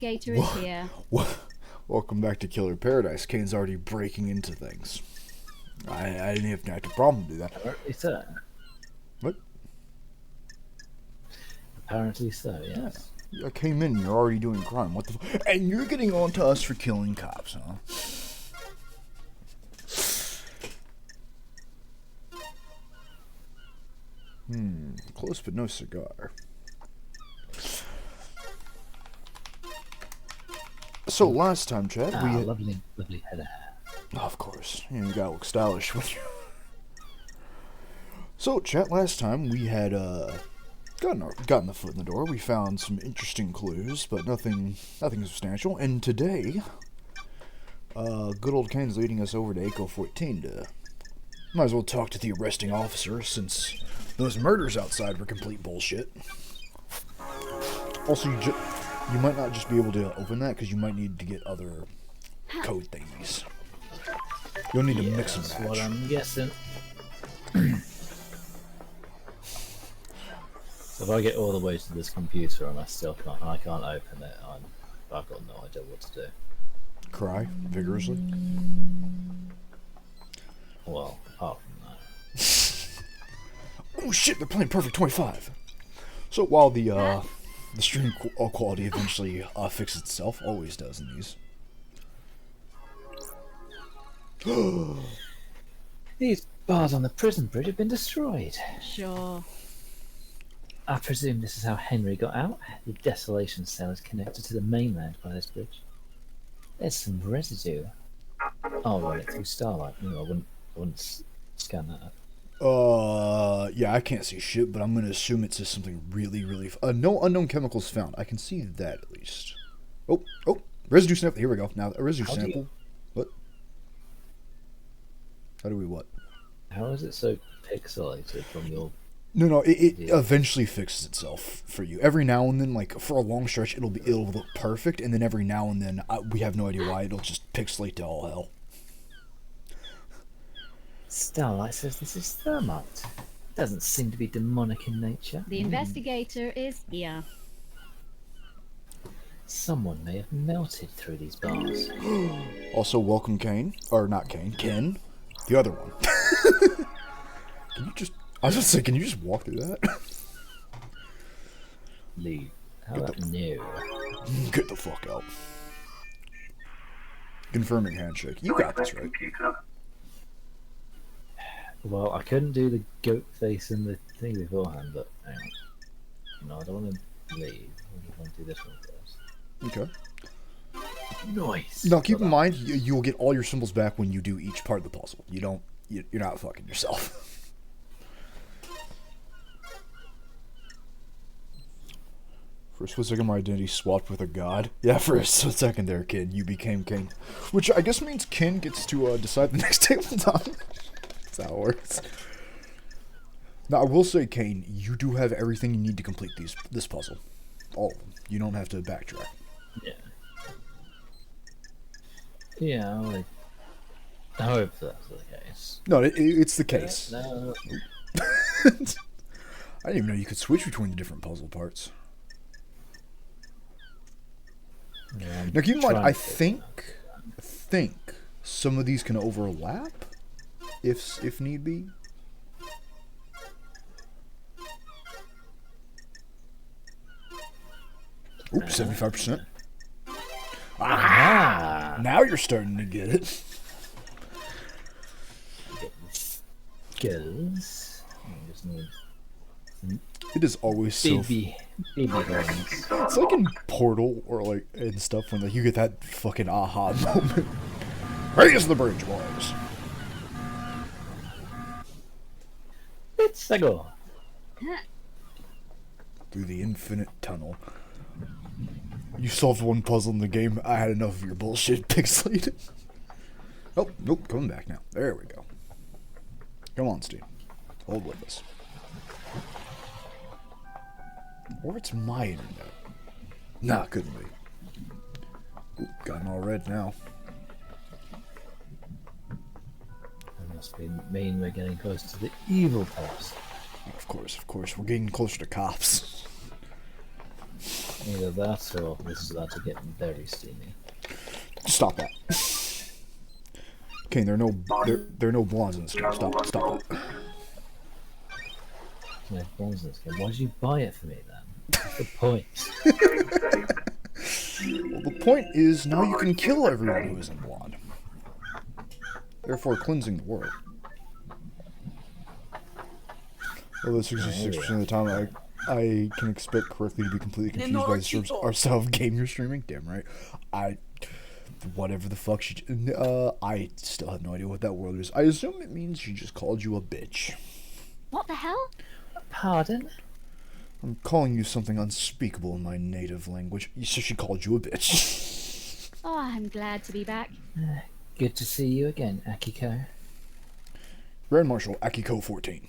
investigator is here. Welcome back to Killer Paradise. Kane's already breaking into things. I didn't even have a problem to do that. Apparently so. What? Apparently so, yes. I came in, you're already doing crime. What the And you're getting on to us for killing cops, huh? Close but no cigar. So last time, Chad, we had... lovely head of hair. Oh, of course. You gotta look stylish when you... So, Chat, last time we had gotten the foot in the door. We found some interesting clues, but nothing substantial. And today, good old Ken's leading us over to Echo 14 to... Might as well talk to the arresting officer, since those murders outside were complete bullshit. Also, you might not just be able to open that, because you might need to get other code thingies. You'll need to mix and match. That's what I'm guessing. So if I get all the way to this computer and I can't open it, I've got no idea what to do. Cry vigorously. Well, apart from that. Oh shit! They're playing Perfect 25. So while the stream quality eventually fixes itself, always does in these. These bars on the prison bridge have been destroyed. Sure. I presume this is how Henry got out. The desolation cell is connected to the mainland by this bridge. There's some residue. I'll run it through starlight. No, I wouldn't scan that up. Yeah, I can't see shit, but I'm gonna assume it says something really, no unknown chemicals found. I can see that at least. Oh, residue sample. Here we go. Now a residue sample. What? How do we what? How is it so pixelated from your... No, it eventually fixes itself for you. Every now and then, like for a long stretch, it'll look perfect, and then every now and then, we have no idea why, it'll just pixelate to all hell. Starlight says this is thermite. Doesn't seem to be demonic in nature. The investigator is here. Someone may have melted through these bars. Also, welcome Kane. Or not Kane, Ken. The other one. Can you just... I was just saying, can you just walk through that? Leave. How about new? Get the fuck out. Confirming handshake. You got this, right? Well, I couldn't do the goat face and the thing beforehand, but hang on. No, I don't want to leave. I just want to do this one first. Okay. Nice. Now, keep in mind, you will get all your symbols back when you do each part of the puzzle. You're not fucking yourself. For a split second, my identity swapped with a god. Yeah, for a split second there, kid, you became king. Which I guess means Ken gets to decide the next table time. That's how it works. Now, I will say, Kane, you do have everything you need to complete this puzzle. All of them. You don't have to backtrack. Yeah. Yeah, I hope that's the case. No, it's the case. No. I didn't even know you could switch between the different puzzle parts. Yeah, Now, keep in mind, I think some of these can overlap, if need be. Oops, 75%. Ah! Now you're starting to get it. Skills. Just need It is always so... baby bones. It's like in Portal or like and stuff when like you get that fucking aha moment. Raise the bridge, boys. It's a go. Through the infinite tunnel. You solved one puzzle in the game. I had enough of your bullshit pixelated. Oh, nope, coming back now. There we go. Come on, Steve. Hold with us. Or it's my internet. Nah, couldn't be. Ooh, got all red now. That must mean we're getting close to the evil post. Of course. We're getting closer to cops. Either that or this is about to get very steamy. Stop that. Kane, there are no blondes in this game. Stop that. No balls in this game. Why did you buy it for me then? What's the point? Well, the point is now you can kill everyone who isn't blonde. Therefore, cleansing the world. Although 66% of the time I can expect correctly to be completely confused by the our style of game you're streaming. Damn right. Whatever the fuck I still have no idea what that word is. I assume it means she just called you a bitch. What the hell? Pardon? I'm calling you something unspeakable in my native language. So she called you a bitch. Oh, I'm glad to be back. Good to see you again, Akiko. Grand Marshal Akiko 14.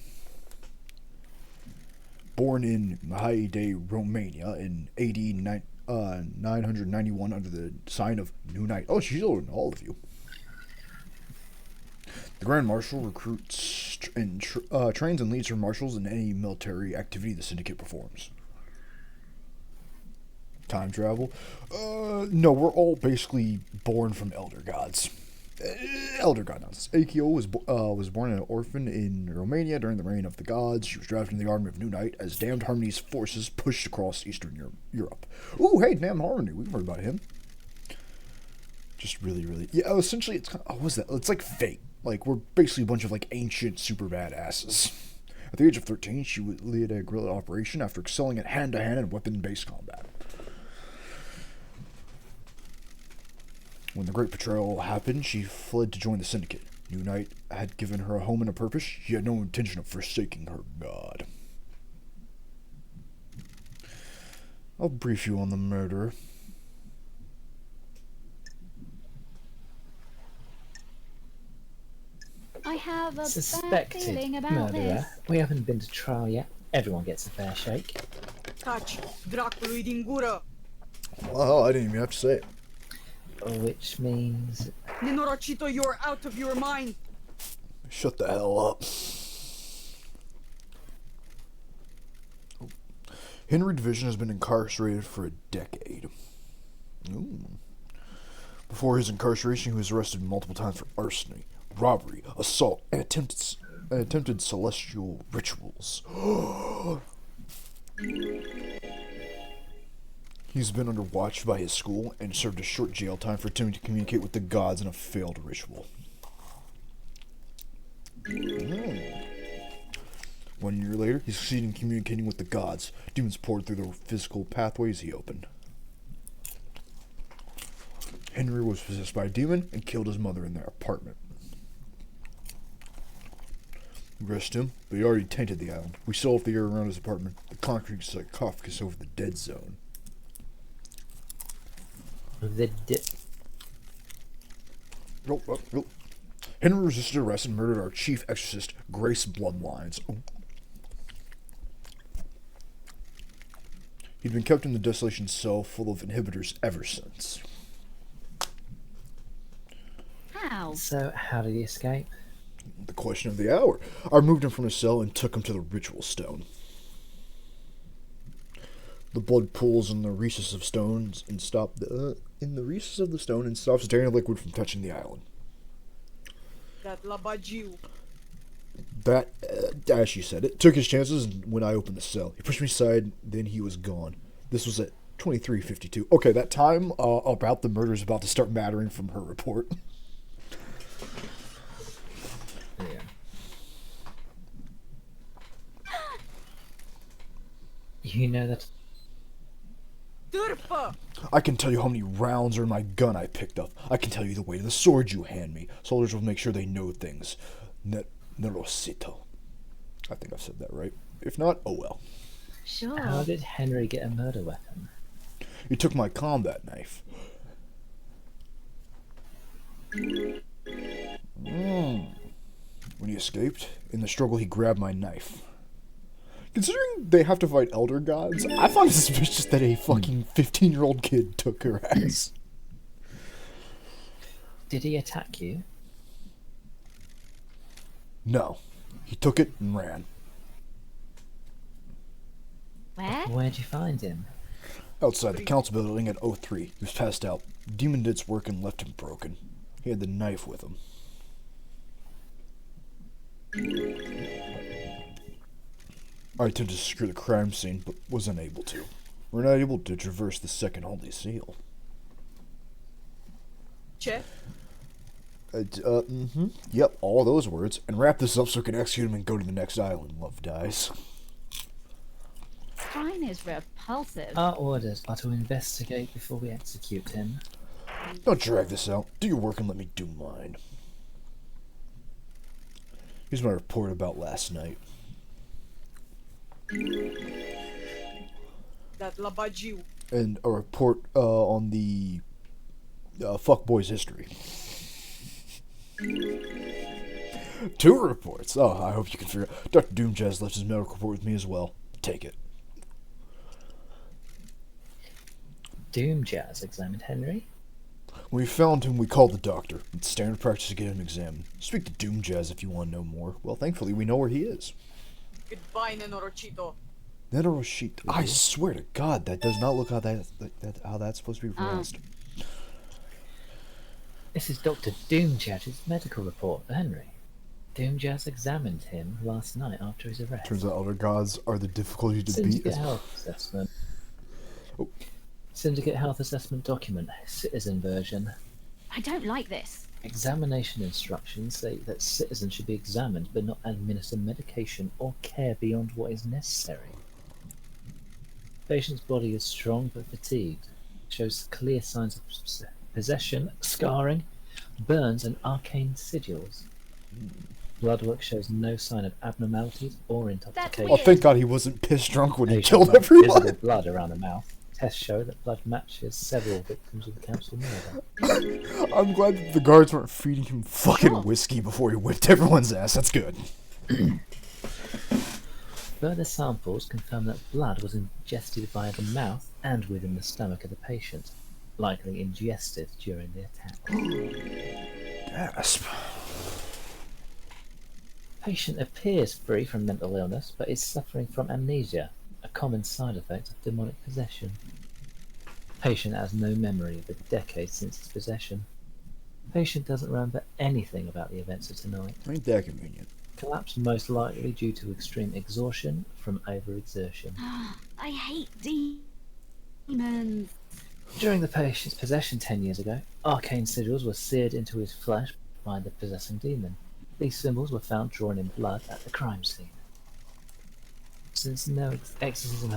Born in Haide, Romania in AD 991 under the sign of New Knight. Oh, she's older than all of you. The Grand Marshal recruits and trains and leads her marshals in any military activity the Syndicate performs. Time travel? No, we're all basically born from Elder Gods. Elder God nonsense. Akio was born an orphan in Romania during the reign of the gods. She was drafted in the army of New Knight as Damned Harmony's forces pushed across Eastern Europe. Ooh, hey, Damned Harmony, we've heard about him. Just really, yeah. Essentially, it's kind of, what's that? It's like Fate. Like we're basically a bunch of like ancient super badasses. At the age of 13, she would lead a guerrilla operation after excelling at hand-to-hand and weapon-based combat. When the Great Betrayal happened, she fled to join the Syndicate. New Knight had given her a home and a purpose. She had no intention of forsaking her god. I'll brief you on the murderer. I have a bad Suspected feeling about murderer. this. We haven't been to trial yet. Everyone gets a fair shake. Taci, dracului din gură! Well, I didn't even have to say it. Which means... Nenorocito, you're out of your mind! Shut the hell up. Henry Division has been incarcerated for a decade. Ooh. Before his incarceration, he was arrested multiple times for larceny, robbery, assault, and attempted celestial rituals. He's been under watch by his school and served a short jail time for attempting to communicate with the gods in a failed ritual. 1 year later, he succeeded in communicating with the gods. Demons poured through the physical pathways he opened. Henry was possessed by a demon and killed his mother in their apartment. We rushed him, but he already tainted the island. We sealed off the air around his apartment. The concrete sarcophagus over the dead zone. Henry resisted arrest and murdered our chief exorcist, Grace Bloodlines. Oh. He'd been kept in the desolation cell full of inhibitors ever since. How? So, how did he escape? The question of the hour. I removed him from his cell and took him to the ritual stone. The blood pools in the recesses of stones and in the recesses of the stone and stops daring liquid from touching the island. That labagiu. That, as she said it, took his chances when I opened the cell. He pushed me aside, then he was gone. This was at 23:52. Okay, that time about the murder is about to start mattering from her report. Yeah. You know that... Târfă! I can tell you how many rounds are in my gun I picked up. I can tell you the weight of the sword you hand me. Soldiers will make sure they know things. Nerosito. I think I've said that right. If not, oh well. Sure. How did Henry get a murder weapon? He took my combat knife. When he escaped, in the struggle he grabbed my knife. Considering they have to fight elder gods, I find it suspicious that a fucking 15-year-old kid took her ass. Did he attack you? No. He took it and ran. Where? Where'd you find him? Outside the council building at 03. He was passed out. Demon did its work and left him broken. He had the knife with him. I attempted to secure the crime scene, but was unable to. We're not able to traverse the second holy seal. Che? Yep, all those words. And wrap this up so we can execute him and go to the next island. Love dies. Crime is repulsive. Our orders are to investigate before we execute him. Don't drag this out. Do your work and let me do mine. Here's my report about last night. That labajiu. And a report on the fuckboy's history. 2 reports. Oh, I hope you can figure out. Dr. Doomjazz left his medical report with me as well. Take it. Doomjazz examined Henry. When we found him, we called the doctor. It's standard practice to get him examined. Speak to Doomjazz if you want to know more. Well, thankfully, we know where he is. Goodbye, Nenorochito. Netoroshito. I swear to God, that does not look how how that's supposed to be pronounced. This is Dr. Doomjazz's medical report for Henry. Doomjazz examined him last night after his arrest. Turns out other gods are the difficulty to beat. Syndicate health assessment. Oh. Syndicate health assessment document, citizen version. I don't like this. Examination instructions say that citizens should be examined but not administer medication or care beyond what is necessary. Patient's body is strong but fatigued. Shows clear signs of possession, scarring, burns and arcane sigils. Bloodwork shows no sign of abnormalities or intoxication. Oh, thank God he wasn't pissed drunk when he Patient killed had everyone. visible blood around the mouth. Tests show that blood matches several victims of the council murder. I'm glad that the guards weren't feeding him fucking Sure. whiskey before he whipped everyone's ass. That's good. Further samples confirm that blood was ingested via the mouth and within the stomach of the patient, likely ingested during the attack. Gasp. Patient appears free from mental illness, but is suffering from amnesia, a common side effect of demonic possession. Patient has no memory of the decades since his possession. Patient doesn't remember anything about the events of tonight. Ain't that convenient. Collapse most likely due to extreme exhaustion from overexertion. I hate demons. During the patient's possession 10 years ago, arcane sigils were seared into his flesh by the possessing demon. These symbols were found drawn in blood at the crime scene. Since no exorcism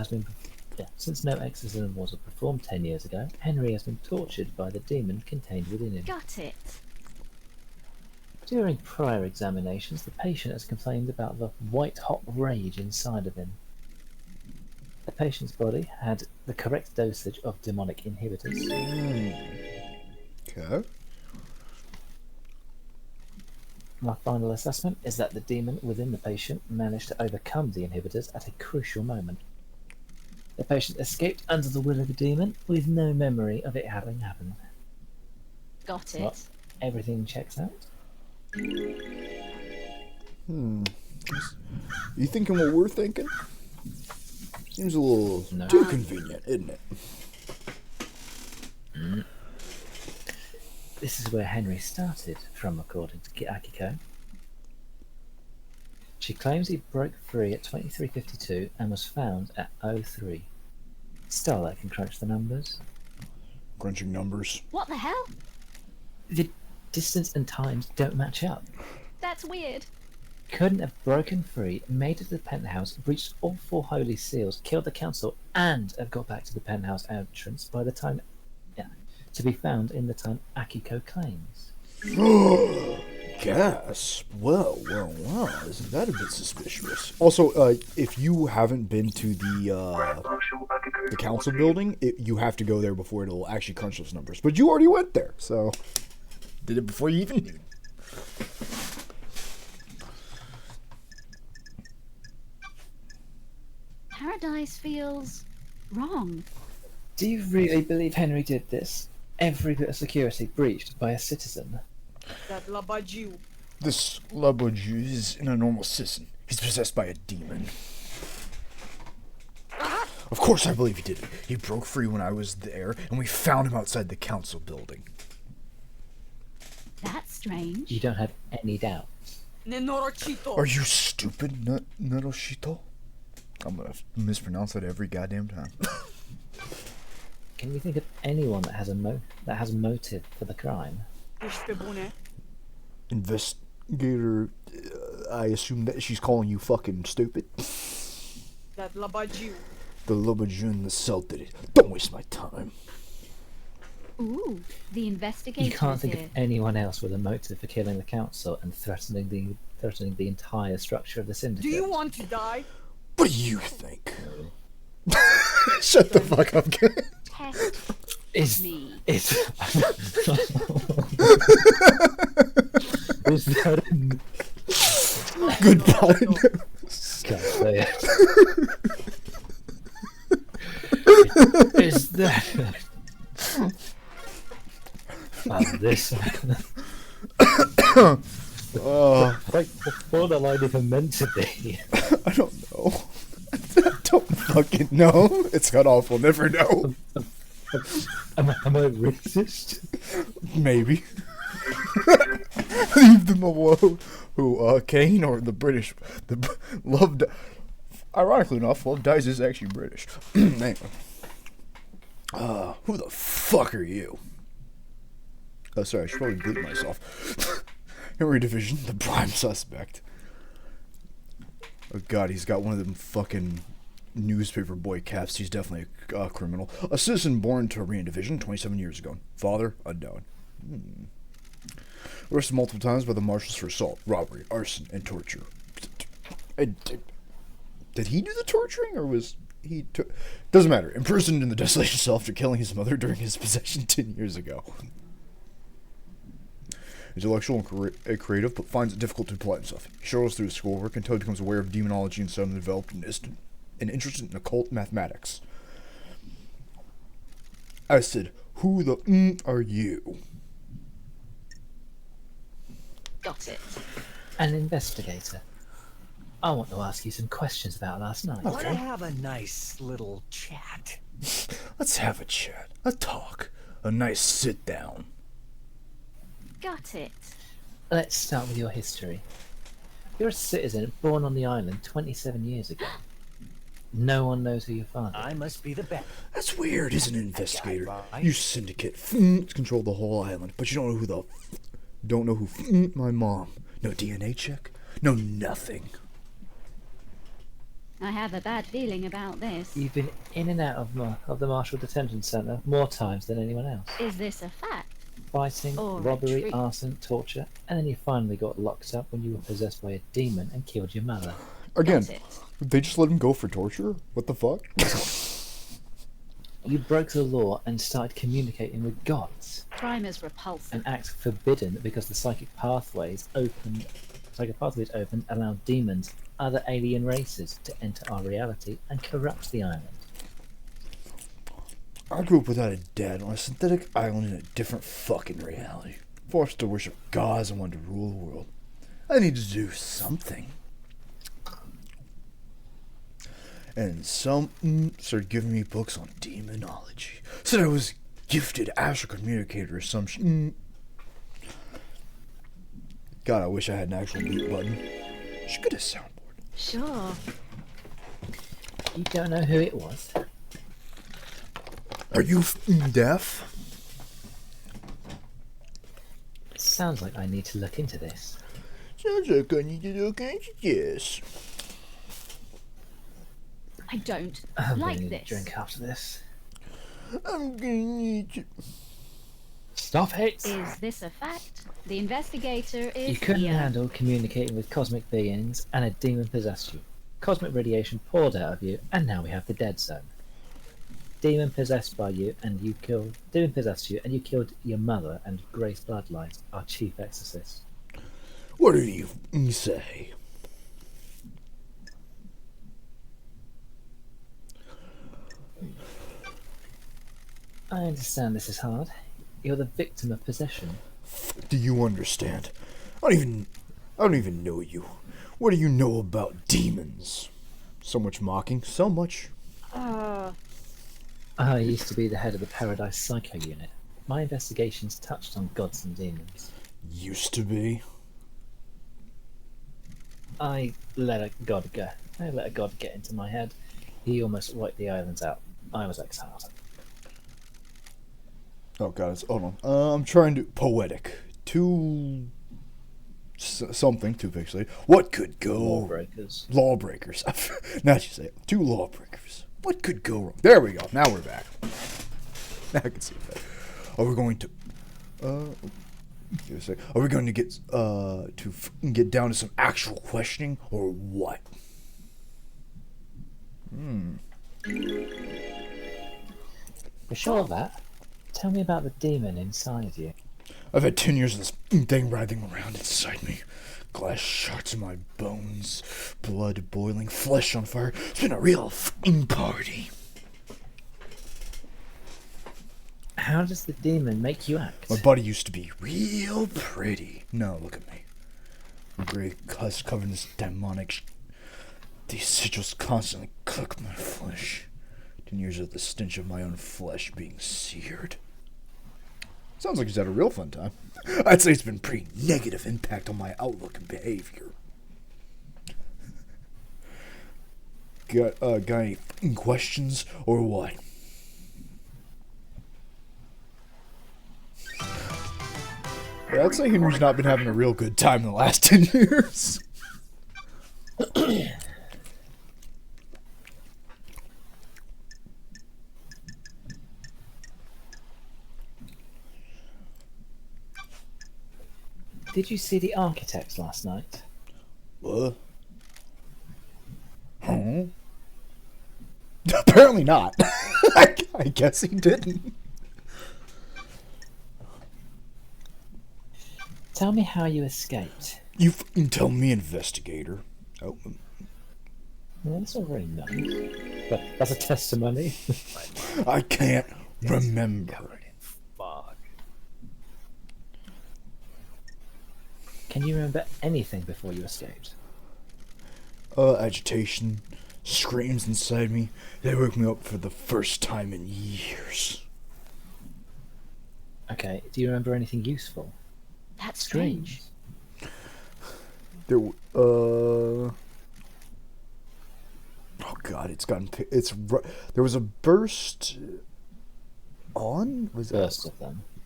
was performed 10 years ago, Henry has been tortured by the demon contained within him. Got it. During prior examinations, the patient has complained about the white-hot rage inside of him. The patient's body had the correct dosage of demonic inhibitors. Okay. My final assessment is that the demon within the patient managed to overcome the inhibitors at a crucial moment. The patient escaped under the will of the demon with no memory of it having happened. Got it. Well, everything checks out. You thinking what we're thinking? Seems a little No. too convenient, isn't it? This is where Henry started from, according to Akiko. She claims he broke free at 23:52 and was found at 03. Starlight can crunch the numbers. Crunching numbers. What the hell? The distance and times don't match up. That's weird. Couldn't have broken free, made it to the penthouse, breached all 4 holy seals, killed the council, and have got back to the penthouse entrance by the time... to be found in the time Akiko claims. Gasp. Well. Isn't that a bit suspicious? Also, if you haven't been to the council building, you have to go there before it'll actually crunch those numbers. But you already went there, so... Did it before you even knew. Paradise feels wrong. Do you really believe Henry did this? Every bit of security breached by a citizen. That labajiu. This Laboju is an normal citizen. He's possessed by a demon. Of course I believe he did it. He broke free when I was there, and we found him outside the council building. That's strange. You don't have any doubt. Nenorochito. Are you stupid, Naroshito? I'm gonna mispronounce that every goddamn time. Can you think of anyone that has motive for the crime? Ishpebune. Investigator, I assume that she's calling you fucking stupid. That labajiu. The Lobajun in the cell did it. Don't waste my time. Ooh, the investigator. You can't think here. of anyone else with a motive for killing the council and threatening the entire structure of the syndicate. Do you want to die? What do you think? Shut the fuck up, kid. Test Is me. is is that Goodbye. can't say it. Is that this like before the line even meant to be? I don't know. I don't fucking know. It's cut off. We'll never know. Am I racist? Maybe. Leave them alone. Who, Kane or the British? Ironically enough, Love Dies is actually British. Anyway. Who the fuck are you? Oh, sorry, I should probably bleep myself. Henry Division, the prime suspect. Oh god, he's got one of them fucking newspaper boy caps. He's definitely a criminal. A citizen born to Arena Division 27 years ago. Father, unknown. Arrested multiple times by the marshals for assault, robbery, arson, and torture. Did he do the torturing, or was he... Doesn't matter. Imprisoned in the desolation cell after killing his mother during his possession 10 years ago. Intellectual and creative, but finds it difficult to apply himself. He struggles through his schoolwork until he becomes aware of demonology and suddenly developed an interest in occult mathematics. I said, who the are you? Got it. An investigator. I want to ask you some questions about last night. Okay. Wanna have a nice little chat? Let's have a chat, a talk, a nice sit down. Got it. Let's start with your history. You're a citizen born on the island 27 years ago. No one knows who your father is. I must be the best. That's weird, isn't it, investigator? right. You syndicate control the whole island, but you don't know who my mom. No DNA check, no nothing. I have a bad feeling about this. You've been in and out of the Marshall Detention Centre more times than anyone else. Is this a fact? Fighting, Or robbery, retreat. arson, torture, and then you finally got locked up when you were possessed by a demon and killed your mother. Again, Got it. they just let him go for torture? What the fuck? You broke the law and started communicating with gods, Crime is repulsive. an act forbidden because the psychic pathways opened, allow demons, other alien races to enter our reality and corrupt the island. I grew up without a dad on a synthetic island in a different fucking reality. Forced to worship gods and wanted to rule the world. I need to do something. And some started giving me books on demonology. Said I was gifted astral communicator or some God, I wish I had an actual mute button. Should get a soundboard. Sure. You don't know who it was? Are you deaf? Sounds like I need to look into this. Sounds like I need to look into this. I don't I'm like gonna need a this. drink after this. I'm gonna need to... Stop it! Is this a fact? The investigator is You couldn't here. handle communicating with cosmic beings, and a demon possessed you. Cosmic radiation poured out of you, and now we have the dead zone. Demon possessed you, and you killed your mother and Grace Bloodlight, our chief exorcist. What do you say? I understand this is hard. You're the victim of possession. Do you understand? I don't even know you. What do you know about demons? So much mocking, so much I used to be the head of the Paradise Psycho Unit. My investigations touched on gods and demons. Used to be. I let a god go. I let a god get into my head. He almost wiped the islands out. I was exiled. Oh god, hold on. I'm trying to poetic. Something to pixelate. What could go? Lawbreakers. Lawbreakers. Now you say it. 2 lawbreakers. What could go wrong? There we go. Now we're back. Now I can see that. Are we going to? Are we going to get down to some actual questioning or what? For sure of that, tell me about the demon inside you. I've had 10 years of this thing writhing around inside me. Glass shards in my bones, blood boiling, flesh on fire. It's been a real f***ing party. How does the demon make you act? My body used to be real pretty. No, look at me. My gray cuss covered in this demonic These sigils constantly cook my flesh. 10 years of the stench of my own flesh being seared. Sounds like he's had a real fun time. I'd say it's been pretty negative impact on my outlook and behavior. Got any questions or what? Yeah, I'd say Henry's not been having a real good time in the last 10 years. Did you see the architects last night? What? Huh? Apparently not. I guess he didn't. Tell me how you escaped. You fucking tell me, investigator. Oh. Well, that's not very nice. But that's a testimony. I can't remember. Covered in fog. Can you remember anything before you escaped? Agitation, screams inside me. They woke me up for the first time in years. Okay, do you remember anything useful? That's strange. There, oh god, there was a burst on? Was that?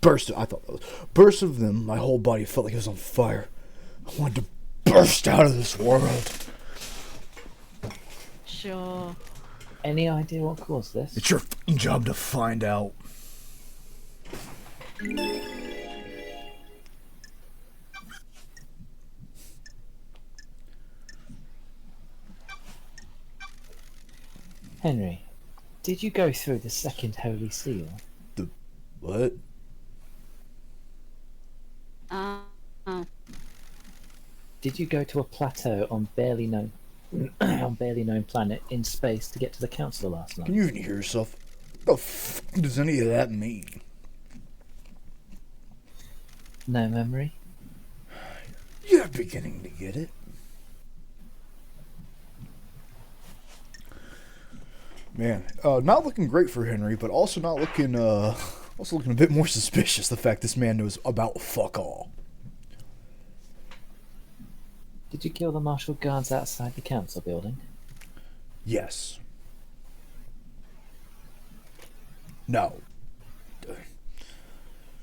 Burst of them. I thought that was. Burst of them, my whole body felt like it was on fire. I wanted to burst out of this world. Sure. Any idea what caused this? It's your f***ing job to find out. Henry, did you go through the second holy seal? The what? Did you go to a plateau on barely known planet in space to get to the council last night? Can you even hear yourself? What the f*** does any of that mean? No memory? You're beginning to get it. Man, not looking great for Henry, but also not looking, also looking a bit more suspicious. The fact this man knows about fuck all. Did you kill the martial guards outside the council building? Yes. No.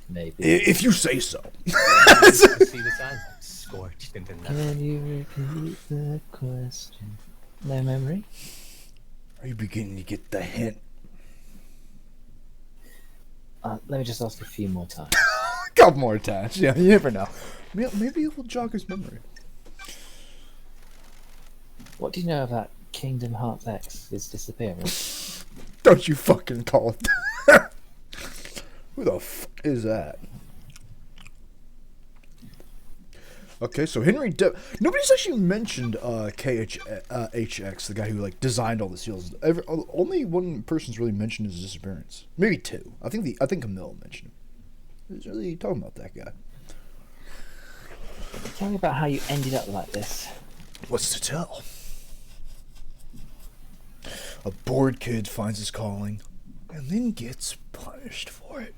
Maybe. If you say so. See this island scorched into nothing. Can you repeat the question? No memory? Are you beginning to get the hint? Let me just ask a few more times. A couple more times. Yeah, you never know. Maybe it will jog his memory. What do you know about Kingdom Hearts X's disappearance? Don't you fucking call it that. Who the f*** is that? Okay, so Henry nobody's actually mentioned HX, the guy who like designed all the seals. Only one person's really mentioned his disappearance. Maybe two. I think Camille mentioned him. Who's really talking about that guy? Tell me about how you ended up like this. What's to tell? A bored kid finds his calling and then gets punished for it.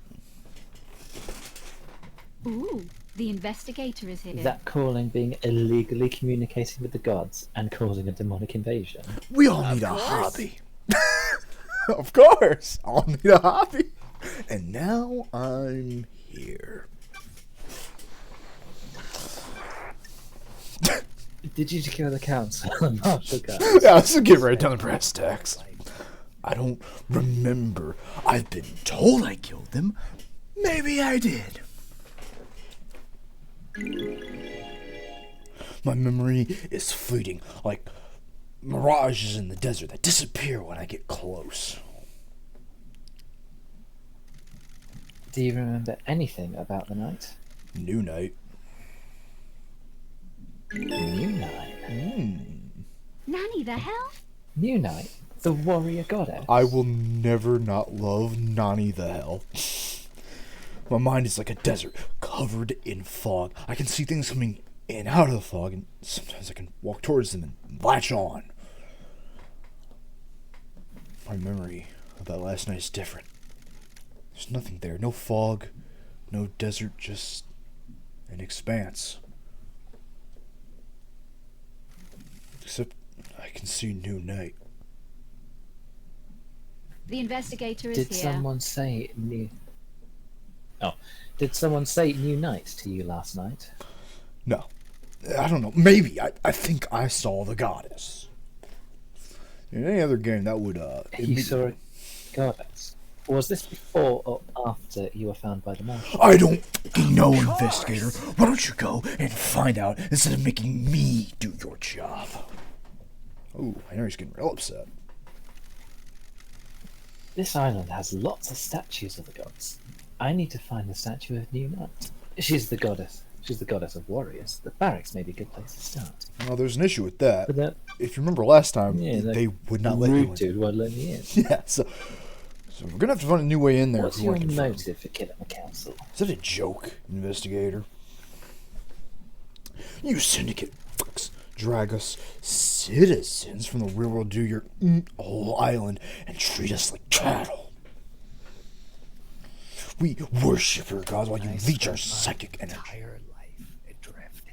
Ooh, the investigator is here. Is that calling being illegally communicating with the gods and causing a demonic invasion? We all need a hobby. Of course, I'll need a hobby. And now I'm here. Did you kill the council? Martial guys. Yeah, let's get right down to brass tacks. I don't remember. I've been told I killed them. Maybe I did. My memory is fleeting, like mirages in the desert that disappear when I get close. Do you remember anything about the night? New night. New Night. Nanny the hell? New Night? The warrior goddess? I will never not love Nani the hell. My mind is like a desert, covered in fog. I can see things coming in and out of the fog, and sometimes I can walk towards them and latch on. My memory of that last night is different. There's nothing there. No fog, no desert, just an expanse. Except I can see new night. The investigator is Did here. someone say new... Oh. Did someone say new night to you last night? No. I don't know. Maybe. I think I saw the goddess. In any other game, that would, You saw a goddess. Was this before or after you were found by the marshal? I don't know, investigator. Why don't you go and find out instead of making me do your job? Ooh, Henry's getting real upset. This island has lots of statues of the gods. I need to find the statue of New Night. She's the goddess. She's the goddess of warriors. The barracks may be a good place to start. Well, there's an issue with that. But that If you remember last time, Yeah, that they would not let you rude in. dude won't let me in. Yeah, so we're gonna have to find a new way in there. What's if we your want to confirm. motive for killing the council? Is that a joke, investigator? You syndicate fucks drag us citizens from the railroad to your whole island and treat us like cattle. We worship your gods while you leech our psychic energy. Entire life adrift.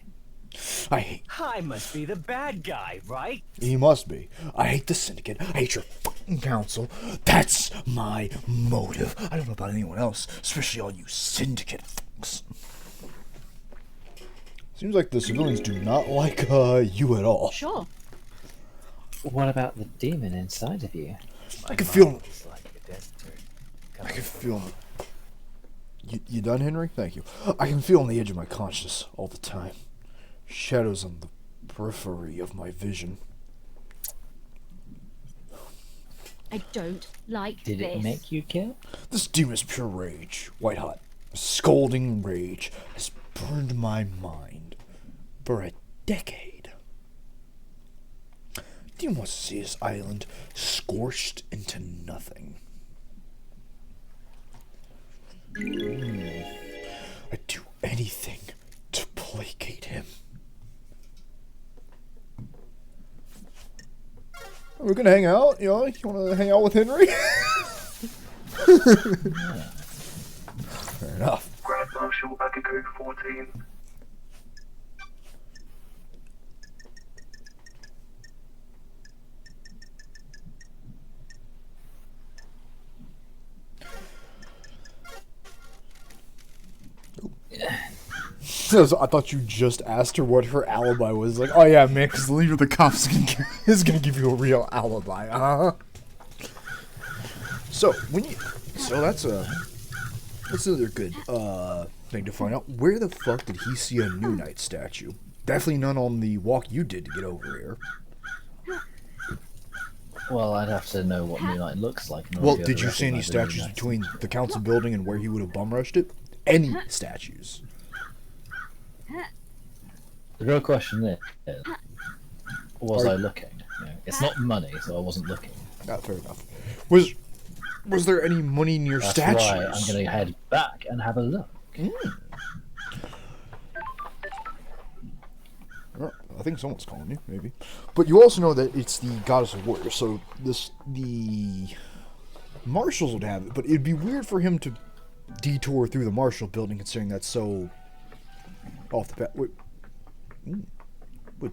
I hate. I must be the bad guy, right? He must be. I hate the syndicate. I hate your fucking council. That's my motive. I don't know about anyone else, especially all you syndicate fucks. Seems like the civilians do not like you at all. Sure. What about the demon inside of you? I can feel. It's like a desert. I can feel. You done, Henry? Thank you. I can feel on the edge of my conscience all the time. Shadows on the periphery of my vision. I don't like Did this. it make you kill? This demon is pure rage, white hot. A scolding rage has burned my mind for a decade. Demon wants to see his island scorched into nothing. I'd do anything to placate him. We're gonna hang out, you know? You wanna hang out with Henry? Fair enough. Grand Marshal Akiko 14. So I thought you just asked her what her alibi was. Like, oh yeah, man, because the leader of the cops is gonna give you a real alibi. So that's another good thing to find out. Where the fuck did he see a New Night statue? Definitely none on the walk you did to get over here. Well, I'd have to know what New Night looks like. in order Well, to be able did to you see any recognise a New statues Night. between the council building and where he would have bum rushed it? Any statues? The real question is, was I looking? You know, it's not money, so I wasn't looking. Not fair enough. Was there any money near That's statues? why I'm going to head back and have a look. I think someone's calling you, maybe. But you also know that it's the goddess of warrior, so the marshals would have it, but it'd be weird for him to detour through the marshal building, considering that's so off the bat. Wait. What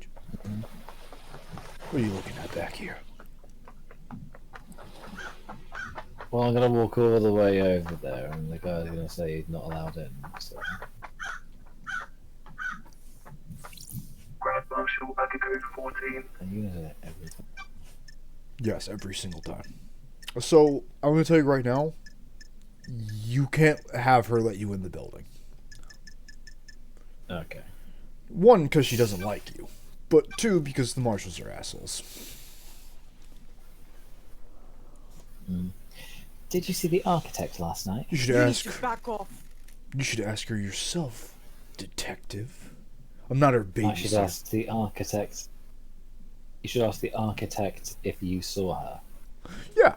are you looking at back here? Well, I'm gonna walk all the way over there, and the guy's gonna say he's not allowed in. So. Grand Marshal Backer Code 14. Are you gonna say everything? Yes, every single time. So, I'm going to tell you right now, you can't have her let you in the building. Okay. One, because she doesn't like you. But two, because the marshals are assholes. Did you see the architect last night? You should You need ask. to back off. You should ask her yourself, detective. I'm not her I should babysitter. ask the architect. You should ask the architect if you saw her. Yeah.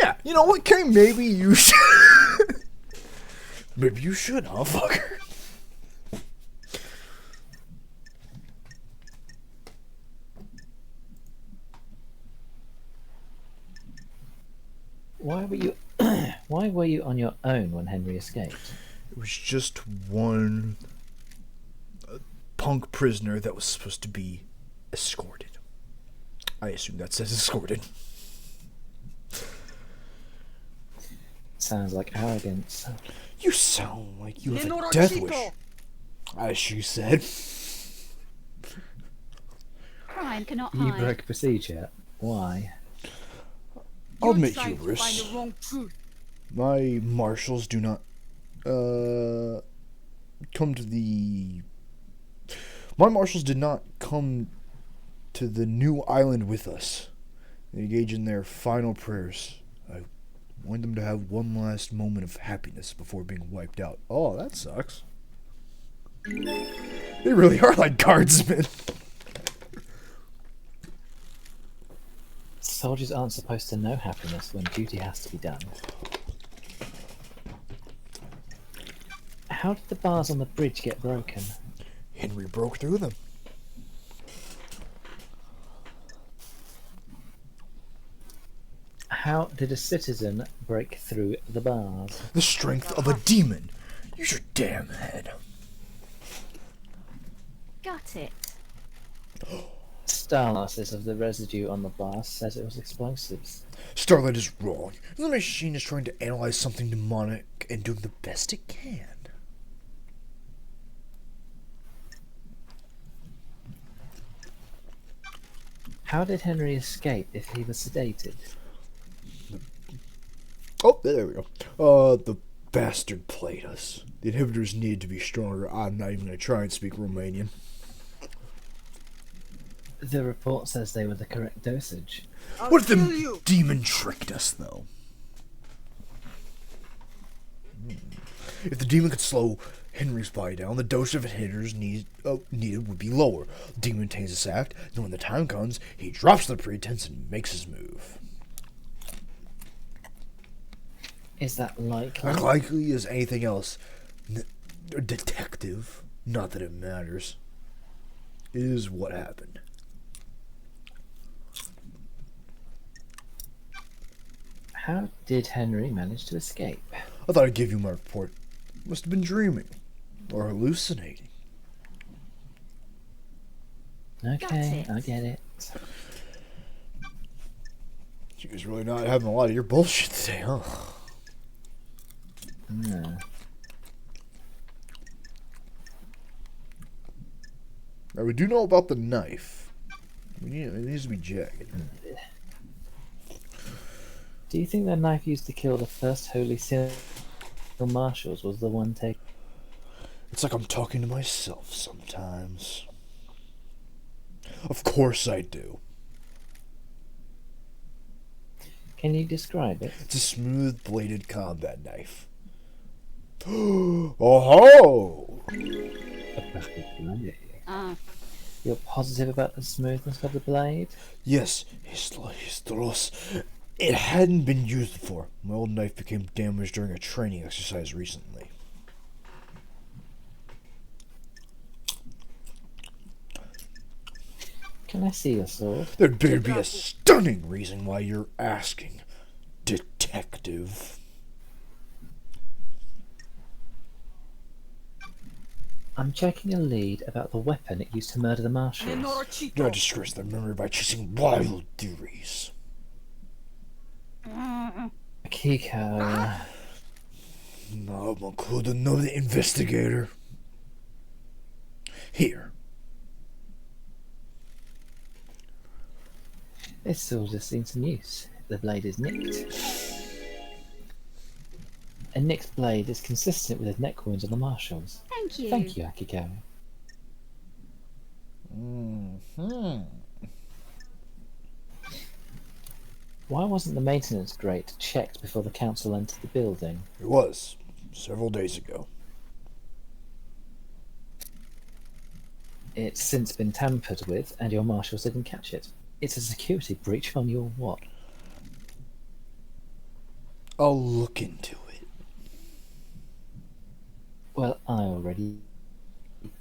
Yeah. You know what, Kay? Maybe you should. Maybe you should, huh, fucker? Why were you? Why were you on your own when Henry escaped? It was just one punk prisoner that was supposed to be escorted. I assume that says escorted. Sounds like arrogance. You sound like you have a Lenora death Chico. wish. As she said. Crime cannot You hide. broke procedure. Why? I'll You're admit trying to hubris. find the wrong truth. My marshals do not come to the. My marshals did not come to the new island with us. They engage in their final prayers. I want them to have one last moment of happiness before being wiped out. Oh, that sucks. They really are like guardsmen. Soldiers aren't supposed to know happiness when duty has to be done. How did the bars on the bridge get broken? Henry broke through them. How did a citizen break through the bars? The strength of a demon. Use your damn head. Got it. Star analysis of the residue on the bars says it was explosives. Starlight is wrong. The machine is trying to analyze something demonic and doing the best it can. How did Henry escape if he was sedated? Oh, there we go. The bastard played us. The inhibitors needed to be stronger. I'm not even going to try and speak Romanian. The report says they were the correct dosage. I'll What if kill the you. demon tricked us, though? If the demon could slow Henry's body down, the dose of inhibitors needed would be lower. The demon maintains this act, and when the time comes, he drops the pretense and makes his move. Is that likely? As likely as anything else. A detective. Not that it matters. It is what happened. How did Henry manage to escape? I thought I'd give you my report. Must have been dreaming. Or hallucinating. Okay, it. I get it. You guys really not having a lot of your bullshit today, huh? Hmm. Now, we do know about the knife. It needs to be jagged. Do you think the knife used to kill the first Holy Seal Marshals was the one taken? It's like I'm talking to myself sometimes. Of course I do. Can you describe it? It's a smooth-bladed combat knife. Oh-ho! A perfect blade. Ah, You're positive about the smoothness of the blade? Yes, Histros. It hadn't been used before. My old knife became damaged during a training exercise recently. Can I see your sword? There'd better be a stunning reason why you're asking, detective. I'm checking a lead about the weapon it used to murder the Ne marshals. Do not norocito. disgrace their memory by chasing wild theories. Kiko. No, I'm include another investigator. Here. This sword has seen some use. The blade is nicked. A nicked blade is consistent with the neck wounds on the marshals. Thank you. Thank you, Akiko. Mm-hmm. Why wasn't the maintenance grate checked before the council entered the building? It was several days ago. It's since been tampered with, and your marshals didn't catch it. It's a security breach on your watch. I'll look into it. Well, I already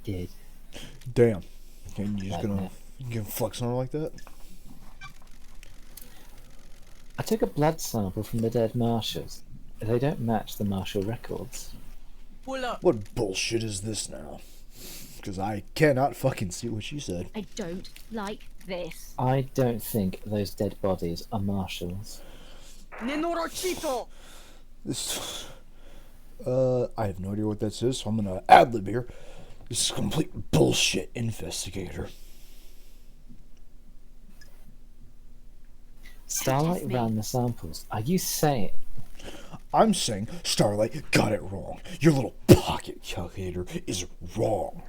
did. Damn. Okay, you just Like gonna that. you gonna flex on her like that? I took a blood sample from the dead marshals. They don't match the marshal records. Pull up. What bullshit is this now? Because I cannot fucking see what she said. I don't like this. I don't think those dead bodies are marshals. Ne norocito. This, I have no idea what that says, so I'm gonna ad-lib here. This is complete bullshit, investigator. Starlight me. ran the samples. Are you saying... I'm saying Starlight got it wrong. Your little pocket calculator is wrong.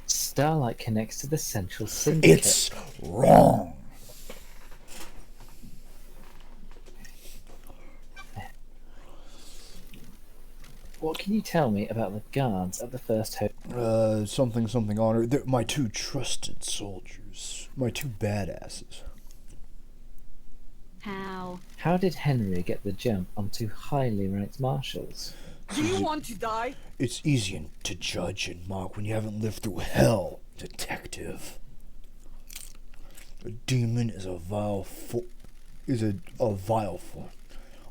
Starlight connects to the central syndicate. It's wrong. What can you tell me about the guards at the first hotel? Something honor. They're my two trusted soldiers. My two badasses. How? How did Henry get the jump on two highly ranked marshals? Do you want to die? It's easy to judge and mock when you haven't lived through hell, detective. A demon is a vile vile form.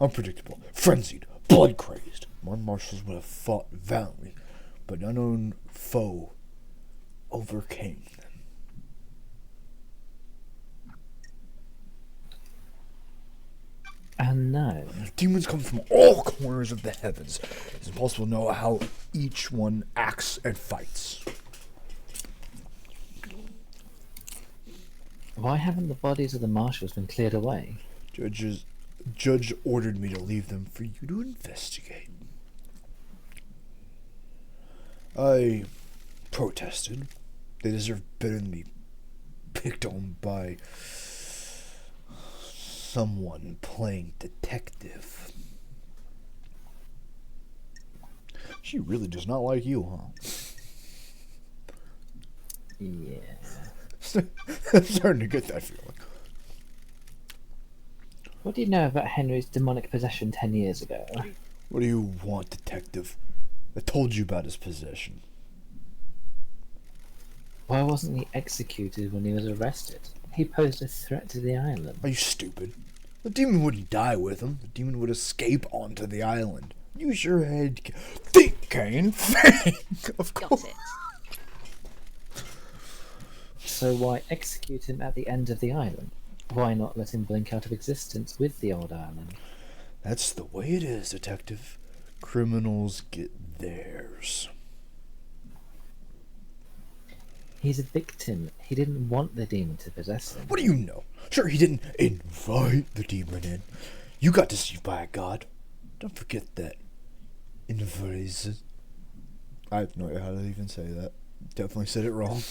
Unpredictable, frenzied, blood crazed. My marshals would have fought valiantly, but an unknown foe overcame them. Unknown. Demons come from all corners of the heavens. It's impossible to know how each one acts and fights. Why haven't the bodies of the marshals been cleared away? Judge ordered me to leave them for you to investigate. I protested. They deserve better than be picked on by someone playing detective. She really does not like you, huh? Yeah. I'm starting to get that feeling. What do you know about Henry's demonic possession 10 years ago? What do you want, detective? I told you about his possession. Why wasn't he executed when he was arrested? He posed a threat to the island. Are you stupid? The demon wouldn't die with him. The demon would escape onto the island. Use your head. Think, Cain. Think. Of Got course. it. So why execute him at the end of the island? Why not let him blink out of existence with the old island? That's the way it is, detective. Criminals get theirs. He's a victim. He didn't want the demon to possess him. What do you know? Sure, he didn't invite the demon in. You got deceived by a god. Don't forget that. Invasion. I have no idea how to even say that. Definitely said it wrong.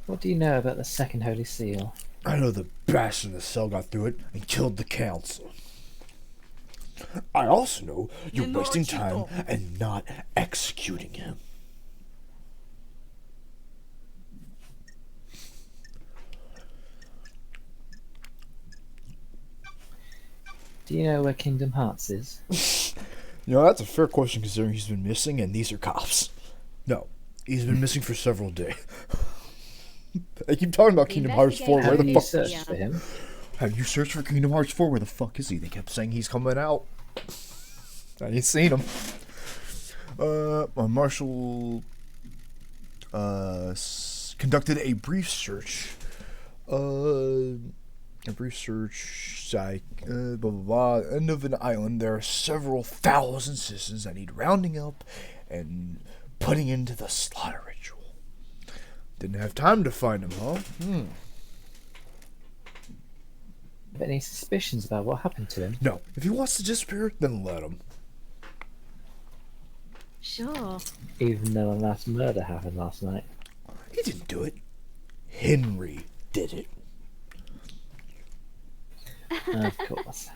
What do you know about the second Holy Seal? I know the bastard in the cell got through it and killed the council. I also know you're wasting time and not executing him. Do you know where Kingdom Hearts is? You know, that's a fair question considering he's been missing and these are cops. No, he's been missing for several days. I keep talking about The Kingdom Hearts 4. Where Have the you fuck? searched for him? Have you searched for Kingdom Hearts 4? Where the fuck is he? They kept saying he's coming out. I ain't seen him. Marshall conducted a brief search. Blah blah blah. End of an island. There are several thousand citizens that need rounding up and putting into the slaughter ritual. Didn't have time to find him, huh? Have any suspicions about what happened to him? No. If he wants to disappear, then let him. Sure. Even though a mass murder happened last night. He didn't do it. Henry did it. Of course.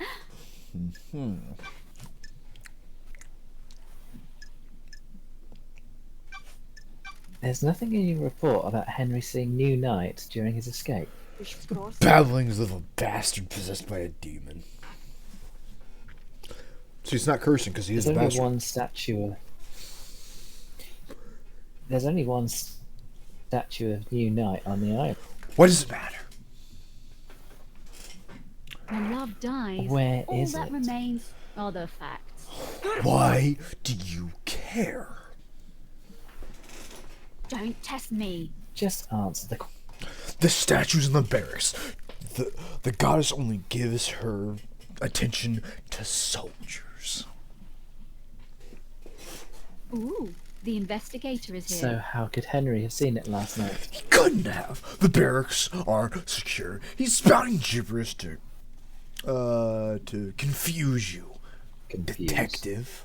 There's nothing in your report about Henry seeing new night during his escape. Babbling little bastard possessed by a demon. So he's not cursing because he is There's a only bastard. one statue of... There's only one statue of New Night on the island. What does it matter? When love dies, Where all is that it? remains are the facts. Why do you care? Don't test me. Just answer the The statues in the barracks. The goddess only gives her attention to soldiers. Ooh, the investigator is So here. how could Henry have seen it last night? He couldn't have. The barracks are secure. He's spouting gibberish to confuse you, Confused. detective.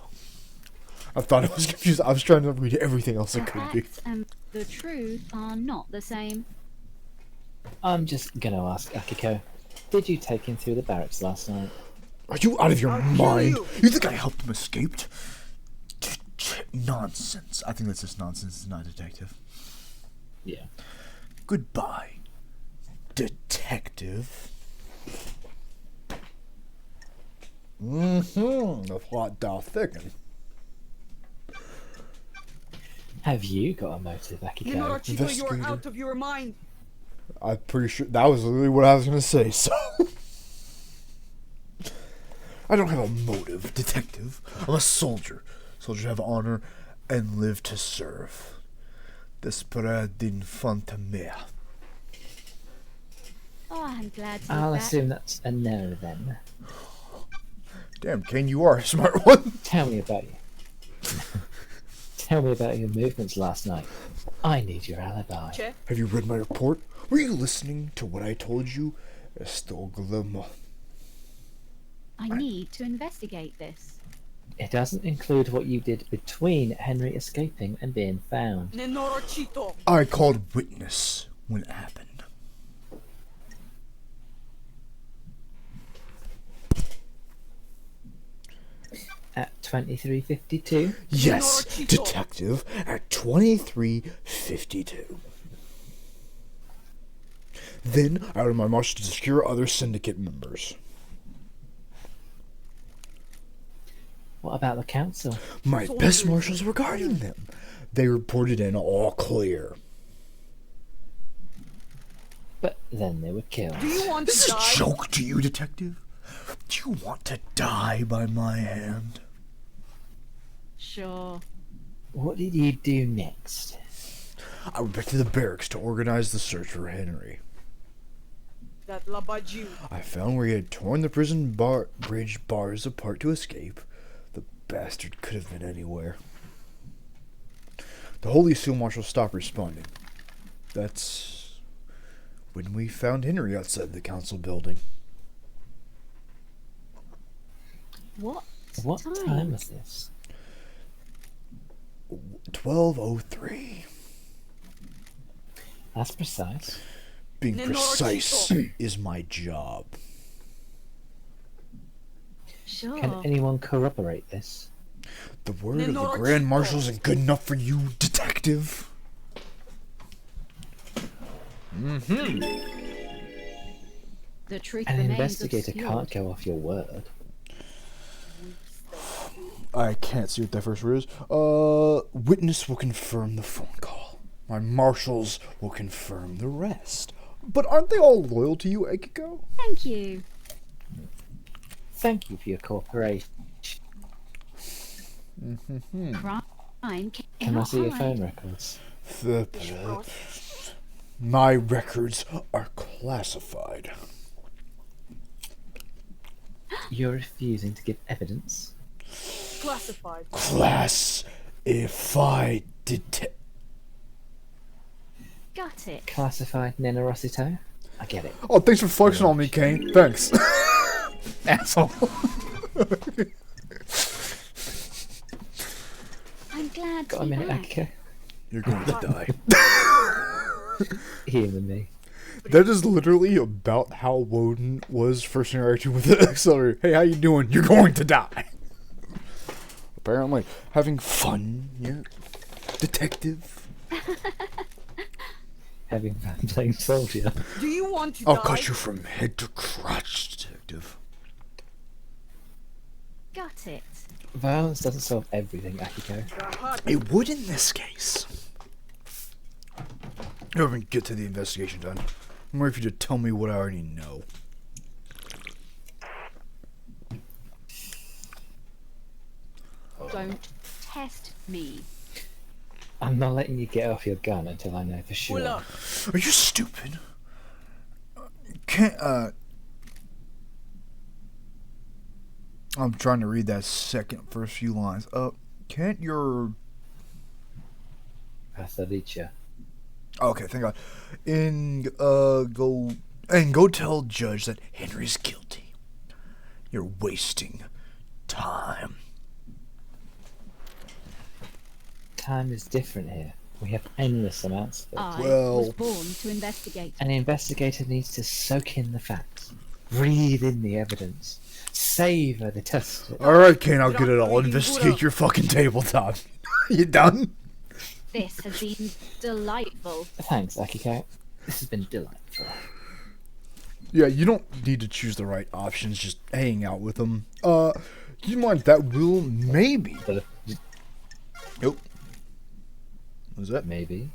I thought I was confused. I was trying to read everything else The I could be. facts and the truth are not the same. I'm just gonna ask Akiko. Did you take him through the barracks last night? Are you out of your I'll kill mind? you. You think I helped him escape? Nonsense. I think that's just nonsense. It's not detective. Yeah. Goodbye, detective. The plot doth thicken. Have you got a motive, Akiko? Nenorochito, you're Investigator. out of your mind. I'm pretty sure that was literally what I was gonna say, so. I don't have a motive, detective. I'm a soldier. Soldiers have honor and live to serve. Desperado d'infanteria. Oh, I'm glad to I'll be back. assume that's a no then. Damn, Kane, you are a smart one. Tell me about you. Tell me about your movements last night. I need your alibi. Che? Have you read my report? Were you listening to what I told you? Estoglema. I need to investigate this. It doesn't include what you did between Henry escaping and being found. Nenorochito. I called witness when it happened. At 23:52, Yes, Norchito. detective, at 23:52. Then I ordered my marshal to secure other syndicate members. what about the council? My best marshals were guarding them. They reported in all clear. But then they were killed. Do you want This to is a die? joke to you, detective? Do you want to die by my hand? Sure. What did you do next? I went back to the barracks to organize the search for Henry. That Labaju. I found where he had torn the prison bridge bars apart to escape. The bastard could have been anywhere. The Holy Seal Marshal stopped responding. That's when we found Henry outside the council building. What What time was this? 12:03. That's precise. Being Nenorochito. precise is my job. Sure. Can anyone corroborate this? The word of the Nenorochito. Grand Marshal isn't good enough for you, detective. The truth An remains investigator obscure. can't go off your word. I can't see what that first word is. Witness will confirm the phone call. My marshals will confirm the rest. But aren't they all loyal to you, Akiko? Thank you. Thank you for your cooperation. Crime Can I cannot see your hide. phone records? My records are classified. You're refusing to give evidence? Classified. Classified Got it. Classified Nenerosito? I get it. Oh, thanks for flexing on me, Kane. Thanks. Asshole. I'm glad Got to a be minute, back. Akiko? You're going to die. Him and me. That is literally about how Woden was first interacting with the accelerator. Hey, how you doing? You're going to die. Apparently, having fun, yeah. Detective. Having fun playing soldier. Do you want to I'll die? cut you from head to crotch, detective. Got it. Violence doesn't solve everything, Akiko. It would in this case. Never even get to the investigation done. I'm ready for you to tell me what I already know. Don't test me. I'm not letting you get off your gun until I know for Pull sure. up. Are you stupid? Can't, I'm trying to read that first few lines. Can't your... Pathalicia. Okay, thank God. Go tell Judge that Henry's guilty. You're wasting time. Time is different here. We have endless amounts of it. I Well- was born to investigate. An investigator needs to soak in the facts, breathe in the evidence, savor the test. Alright, Kane, I'll get it all. Investigate your fucking tabletop. You done? This has been delightful. Thanks, Akiko. This has been delightful. Yeah, you don't need to choose the right options, just hang out with them. Keep in mind that will maybe... But Nope. What is that? maybe.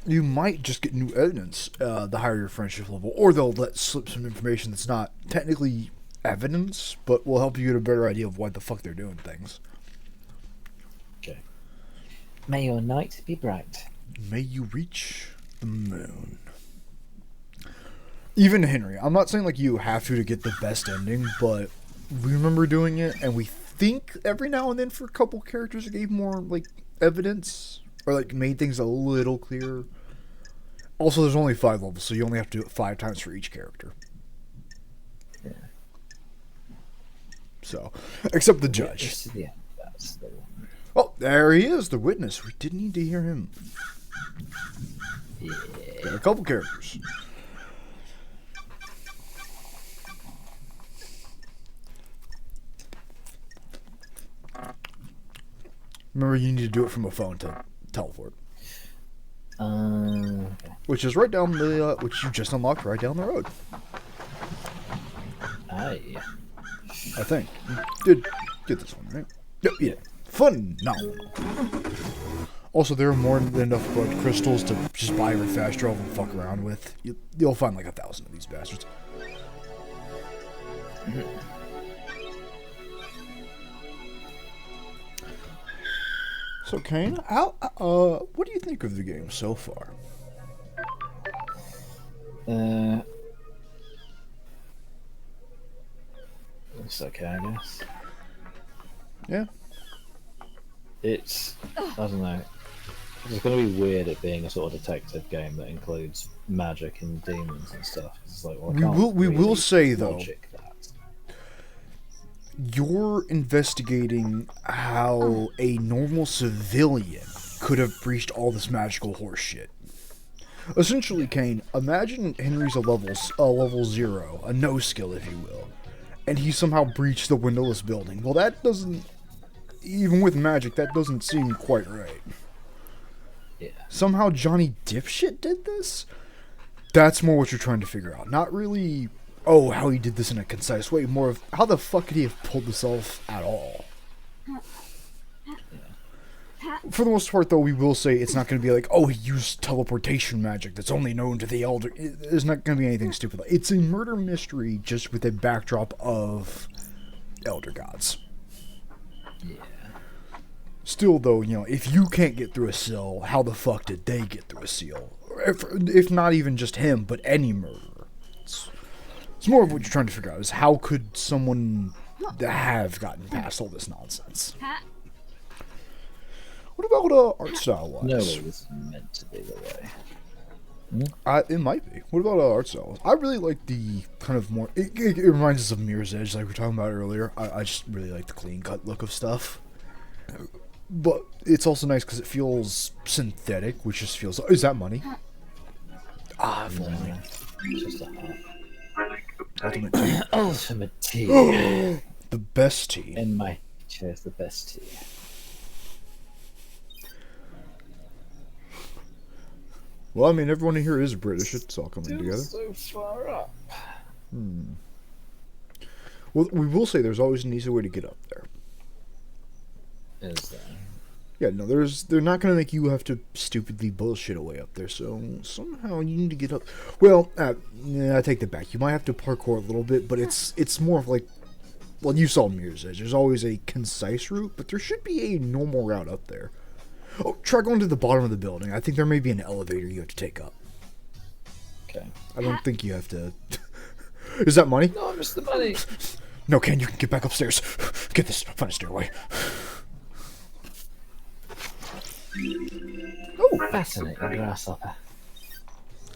You might just get new evidence the higher your friendship level, or they'll let slip some information that's not technically evidence, but will help you get a better idea of why the fuck they're doing things. Okay. May your night be bright. May you reach the moon. Even Henry, I'm not saying like you have to get the best ending, but we remember doing it, and we think every now and then for a couple characters it gave more like evidence or like made things a little clearer. Also, there's only 5 levels, so you only have to do it 5 times for each character. Yeah. So, except the judge. This is the end. That's the one. Oh, there he is, the witness. We didn't need to hear him. Yeah. There are a couple characters. Remember, you need to do it from a phone to teleport. Okay. Which is right down the, which you just unlocked right down the road. Aye. I think. You did get this one, right? Yep, you did. Phenomenal. Also, there are more than enough blood crystals to just buy every fast travel and fuck around with. You'll find like 1,000 of these bastards. So, Kane, what do you think of the game so far? It's okay, I guess. Yeah. It's, I don't know. It's going to be weird it being a sort of detective game that includes magic and demons and stuff. It's like, well, I can't We will really say, though, logic that. you're investigating how a normal civilian could have breached all this magical horse shit. Essentially, Kane, imagine Henry's a level 0, a no skill, if you will, and he somehow breached the windowless building. Well, that doesn't, even with magic, that doesn't seem quite right. Yeah. Somehow Johnny Dipshit did this? That's more what you're trying to figure out. Not really oh, how he did this in a concise way. More of, how the fuck could he have pulled this off at all? For the most part, though, we will say it's not going to be like, oh, he used teleportation magic that's only known to the Elder. There's not going to be anything stupid. It's a murder mystery just with a backdrop of Elder Gods. Yeah. Still, though, you know, if you can't get through a seal, how the fuck did they get through a seal? If not even just him, but any murderer. It's more of what you're trying to figure out, is how could someone have gotten past all this nonsense? What about art style wise? No, it was meant to be the way. It might be. What about art style? I really like the kind of more. It reminds us of Mirror's Edge, like we were talking about earlier. I just really like the clean cut look of stuff. But it's also nice because it feels synthetic, which just feels. Is that money? Ah, if only. Just a heart. Ultimate tea. Ultimate tea. The best tea. In my chair's the best tea. Well, I mean, everyone in here is British. It's all coming together. So far up. Well, we will say there's always an easy way to get up there. Is there? Yeah, no, they're not going to make you have to stupidly bullshit away up there, so somehow you need to get up. Well, I take that back. You might have to parkour a little bit, but it's more of like, well, you saw Mirror's Edge. There's always a concise route, but there should be a normal route up there. Oh, try going to the bottom of the building. I think there may be an elevator you have to take up. Okay. I don't think you have to... Is that money? No, I missed the money. No, Ken, you can get back upstairs. Get this. Find a stairway. Oh, Fascinating grasshopper.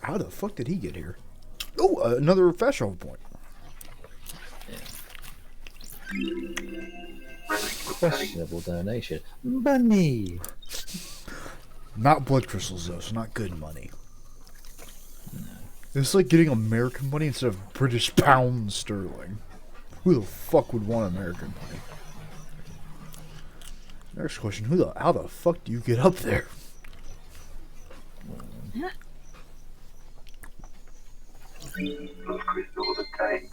how the fuck did he get here? Oh, another fast travel point. Questionable donation. Money. Not blood crystals, though, so not good money. It's like getting American money instead of British pound sterling. Who the fuck would want American money? Next question, how the fuck do you get up there? Blood crystals obtained.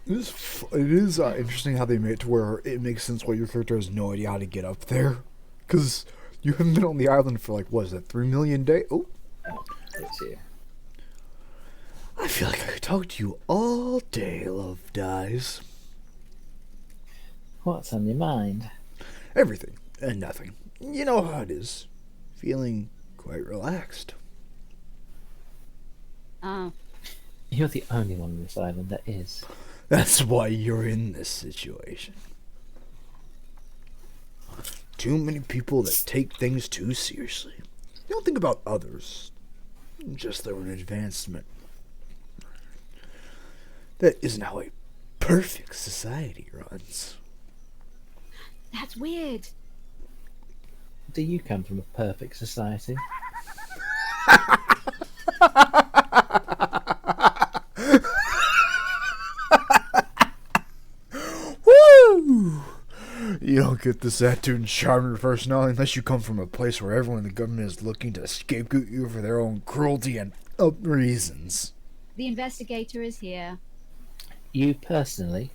It is interesting how they made it to where it makes sense why your character has no idea how to get up there. Because you haven't been on the island for, like, what is that, 3 million days? Oh. It's here. I feel like I could talk to you all day, Love Dies. What's on your mind? Everything and nothing. You know how it is. Feeling quite relaxed. Oh, You're the only one on this island that is. That's why you're in this situation. Too many people that take things too seriously. They don't think about others, just their own advancement. That isn't how a perfect society runs. that's weird. Do you come from a perfect society? Woo! You don't get this attitude and charm in your personality unless you come from a place where everyone in the government is looking to scapegoat you for their own cruelty and reasons. The investigator is here. You personally?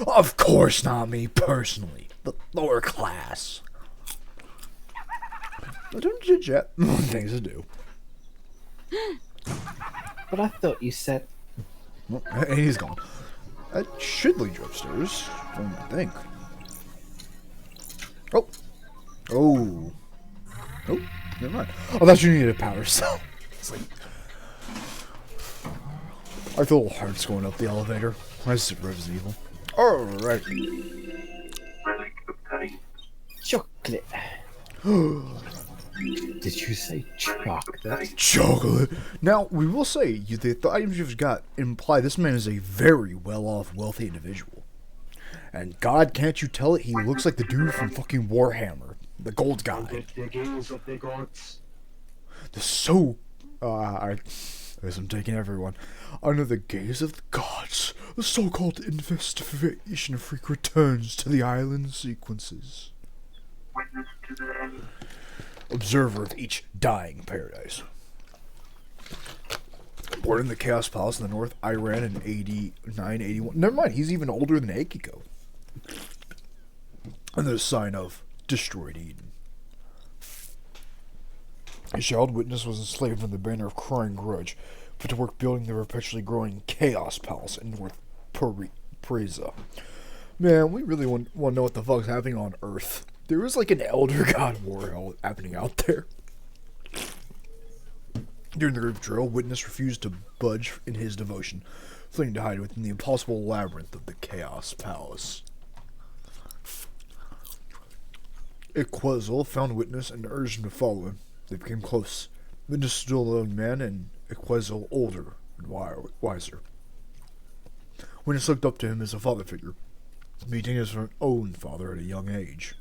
Of course not me personally. The lower class. I don't judge yet. Things to do. But I thought you said... Well, and he's gone. That should lead you upstairs, I think. Oh. Oh. Oh, never mind. I thought you needed a power cell. It's like... I feel hearts going up the elevator. I just Resident Evil. Alright. Relic obtained. Chocolate. Did you say chocolate? Chocolate. Now, we will say, the items you've got imply this man is a very well-off, wealthy individual. And God, can't you tell it? He looks like the dude from fucking Warhammer. The gold guy. The gaze of the gods. I guess I'm taking everyone. Under the gaze of the gods, the so-called investigation freak returns to the island sequences. Witness to the end. Observer of each dying paradise. Born in the Chaos Palace in the North Iran in 89, 81. Never mind, he's even older than Akiko. And the sign of destroyed Eden. His child witness was enslaved under the banner of Crying Grudge, put to work building the perpetually growing Chaos Palace in North Preza. Man, we really want to know what the fuck's happening on Earth. There is like an Elder God war happening out there. During the group drill, Witness refused to budge in his devotion, fleeing to hide within the impossible labyrinth of the Chaos Palace. Iquezel found Witness and urged him to follow him. They became close. Witness still a young man, and Iquezel older and wiser. Witness looked up to him as a father figure, meeting his own father at a young age.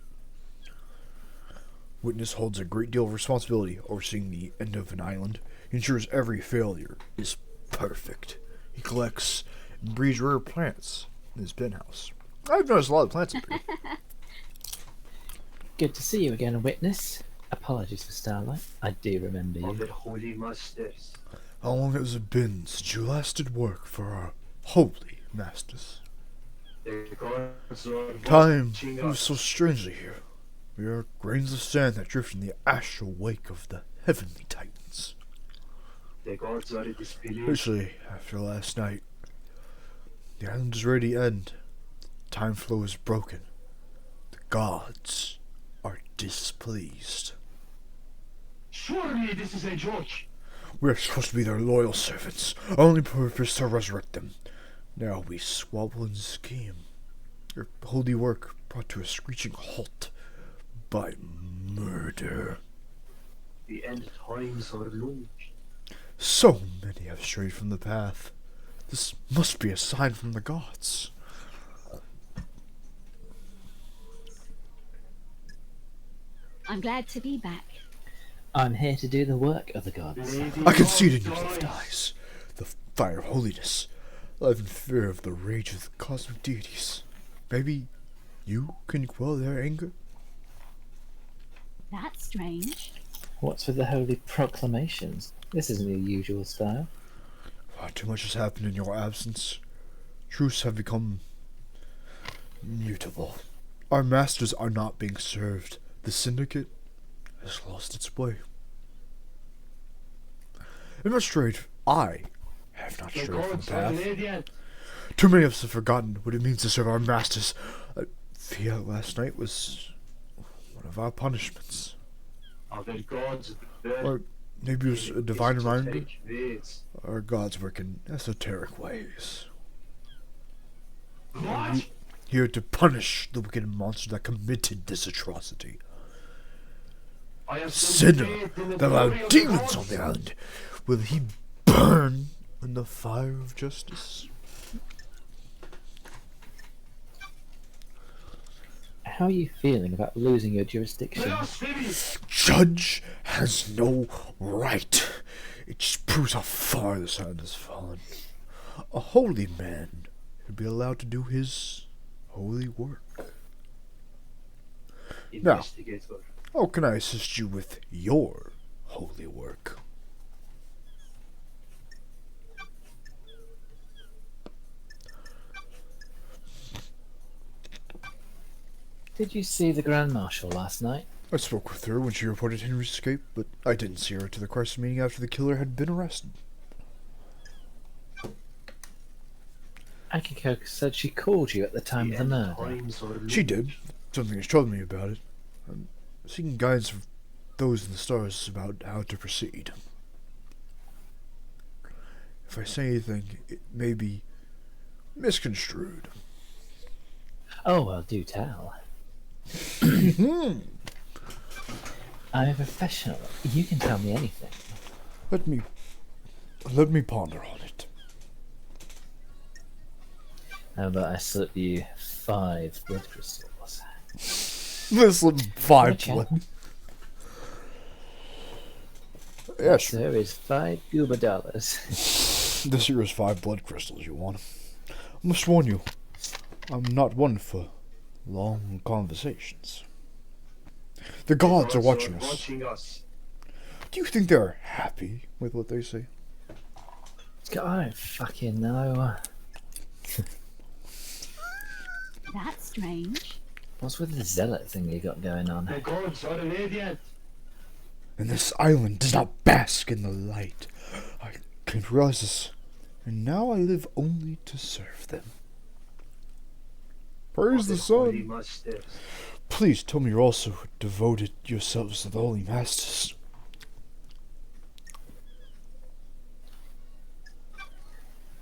Witness holds a great deal of responsibility overseeing the end of an island. He ensures every failure is perfect. He collects and breeds rare plants in his penthouse. I've noticed a lot of plants up here. Good to see you again, Witness. Apologies for Starlight. I do remember Of you. the holy masters. How long has it been since you last did work for our holy masters? The gods are Time watching moves us. so strangely here. We are grains of sand that drift in the astral wake of the heavenly titans. The gods are displeased. Especially after last night. The island is ready to end. Time flow is broken. The gods are displeased. Surely this is a joke. We are supposed to be their loyal servants. Our only purpose to resurrect them. Now we squabble and scheme. Your holy work brought to a screeching halt by murder. The end times are long. So many have strayed from the path. This must be a sign from the gods. I'm glad to be back. I'm here to do the work of the gods. Lady I can see it in your gods left dies. eyes. The fire of holiness. Life in fear of the rage of the cosmic deities. Maybe you can quell their anger? That's strange. What's with the holy proclamations? This isn't your usual style. Far too much has happened in your absence. Truths have become mutable. Our masters are not being served. The syndicate has lost its way. I'm not strayed. I have not The strayed from gods the are path. radiant. Too many of us have forgotten what it means to serve our masters. Fiat last night was one of our punishments. Our gods Or maybe it was a divine reminder. esoteric ways. Our gods work in esoteric ways. What? Here to punish the wicked monster that committed this atrocity. I have Sinner faith in the that glory allowed of demons gods. on the island. Will he burn in the fire of justice? How are you feeling about losing your jurisdiction? Blasphemy! Judge has no right. It just proves how far this island has fallen. A holy man should be allowed to do his holy work. Now. Investigator. How can I assist you with your holy work? Did you see the Grand Marshal last night? I spoke with her when she reported Henry's escape, but I didn't see her to the crisis meeting after the killer had been arrested. Akiko said she called you at the time of the end murder. times are She long. did. Something has troubled me about it. I'm seeking guidance from those in the stars about how to proceed. If I say anything, it may be misconstrued. Oh, well, do tell. I'm a professional. You can tell me anything. Let me ponder on it. How about I slip you 5 blood crystals? This little five Okay. blood. Yeah, sure. So is $5 Cuba dollars. This here is 5 blood crystals, you want. I must warn you, I'm not one for long conversations. The gods are watching us. watching us. Do you think they're happy with what they say? God, I don't fucking know. That's strange. What's with the zealot thing you got going on? The gods are radiant. And this island does not bask in the light. I came to realize this, and now I live only to serve them. Praise the Holy sun. masters. Please tell me you also devoted yourselves to the holy masters.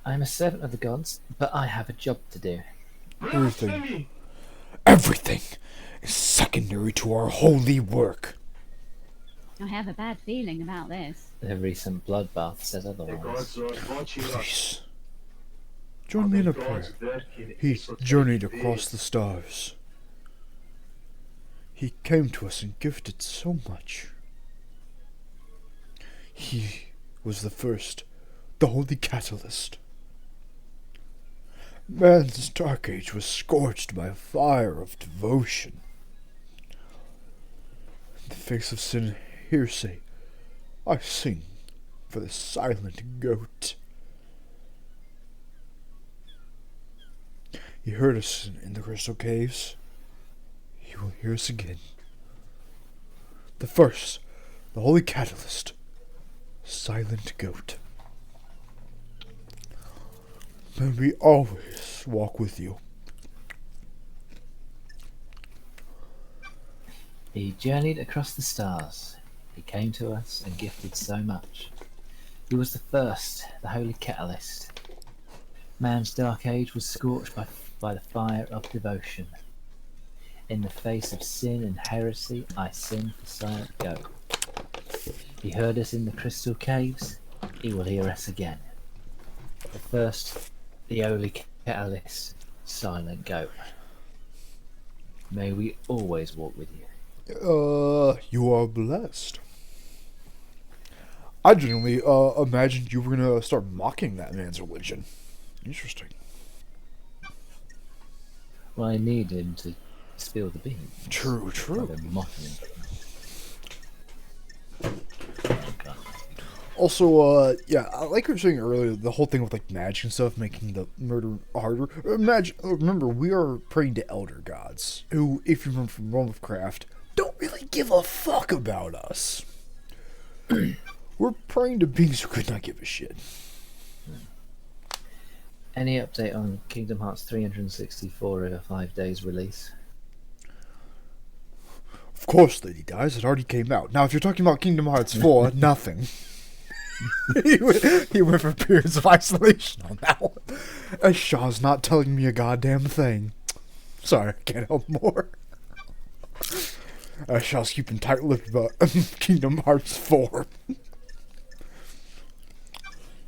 I'm a servant of the gods, but I have a job to do. Blasphemy! Everything is secondary to our holy work. I have a bad feeling about this. The recent bloodbath says The otherwise. gods are watching us. Please, join me in a prayer. He journeyed across the stars. He came to us and gifted so much. He was the first, the holy catalyst. Man's dark age was scorched by a fire of devotion. In the face of sin and hearsay, I sing for the silent goat. He heard us in the crystal caves. He will hear us again. The first, the holy catalyst, silent goat. May we always walk with you. He journeyed across the stars. He came to us and gifted so much. He was the first, the holy catalyst. Man's dark age was scorched by the fire of devotion. In the face of sin and heresy, I sing for silent goat. He heard us in the crystal caves. He will hear us again. The first, the holy catalyst, silent goat. May we always walk with you. You are blessed. I genuinely imagined you were gonna start mocking that man's religion. Interesting. Well, I need him to spill the beans. True, true. I've been mocking him. Okay. Also, yeah, like we were saying earlier, the whole thing with like magic and stuff making the murder harder. Remember, we are praying to elder gods who, if you remember from Realm of Craft, don't really give a fuck about us. We're praying to beings who could not give a shit. Any update on Kingdom Hearts 364 over 5 days release? Of course, Lady Dies. It already came out. Now, if you're talking about Kingdom Hearts 4, nothing. he went for periods of isolation on that one. Shaw's not telling me a goddamn thing. Sorry, I can't help more. Shaw's keeping tight-lipped about Kingdom Hearts 4.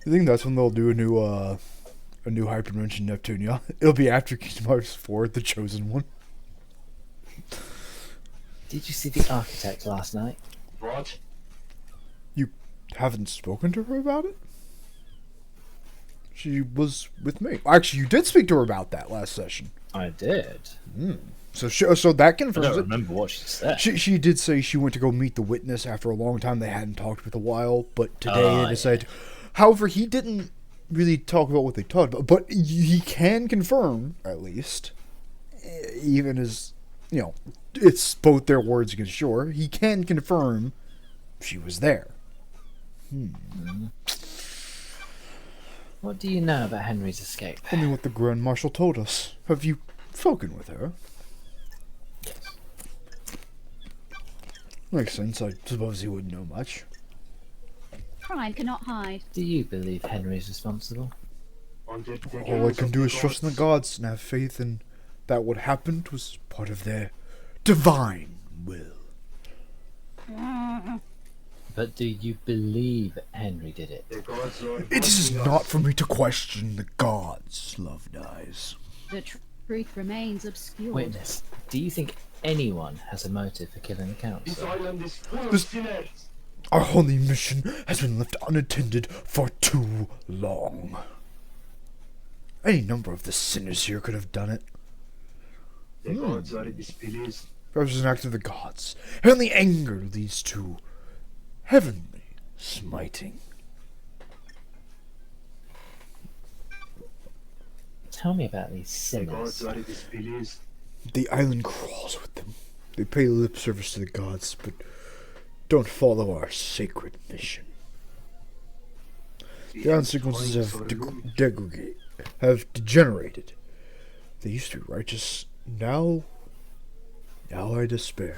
You think that's when they'll do a new Hyperdimension Neptunia? It'll be after Kingdom Hearts 4, the chosen one. Did you see the architect last night? What? You haven't spoken to her about it? She was with me. Actually, you did speak to her about that last session. I did. So that I confirms don't it. remember what she said. She did say she went to go meet the witness after a long time. They hadn't talked with a while, but today they decided. However, he didn't really talk about what they talked about, but he can confirm, at least, even as, you know, it's both their words against shore, he can confirm she was there. What do you know about Henry's escape? Only what the Grand Marshal told us. Have you spoken with her? Yes. Makes sense. I suppose he wouldn't know much. Crime cannot hide. Do you believe Henry's responsible? Under the All I hands can of do the is trust in the gods. gods and have faith in that what happened was part of their divine will. But do you believe Henry did it? The gods are It is watching not us. for me to question the gods, Love Dies. The truth remains obscured. Witness, do you think anyone has a motive for killing the This council? island is full of This- sinners. Our holy mission has been left unattended for too long. Any number of the sinners here could have done it. The gods are displeased. Perhaps an act of the gods. Heavenly anger leads to heavenly smiting. Tell me about these The gods sinners. are displeased. The island crawls with them. They pay lip service to the gods, but don't follow our sacred mission. The consequences have degenerated. They used to be righteous. Now I despair.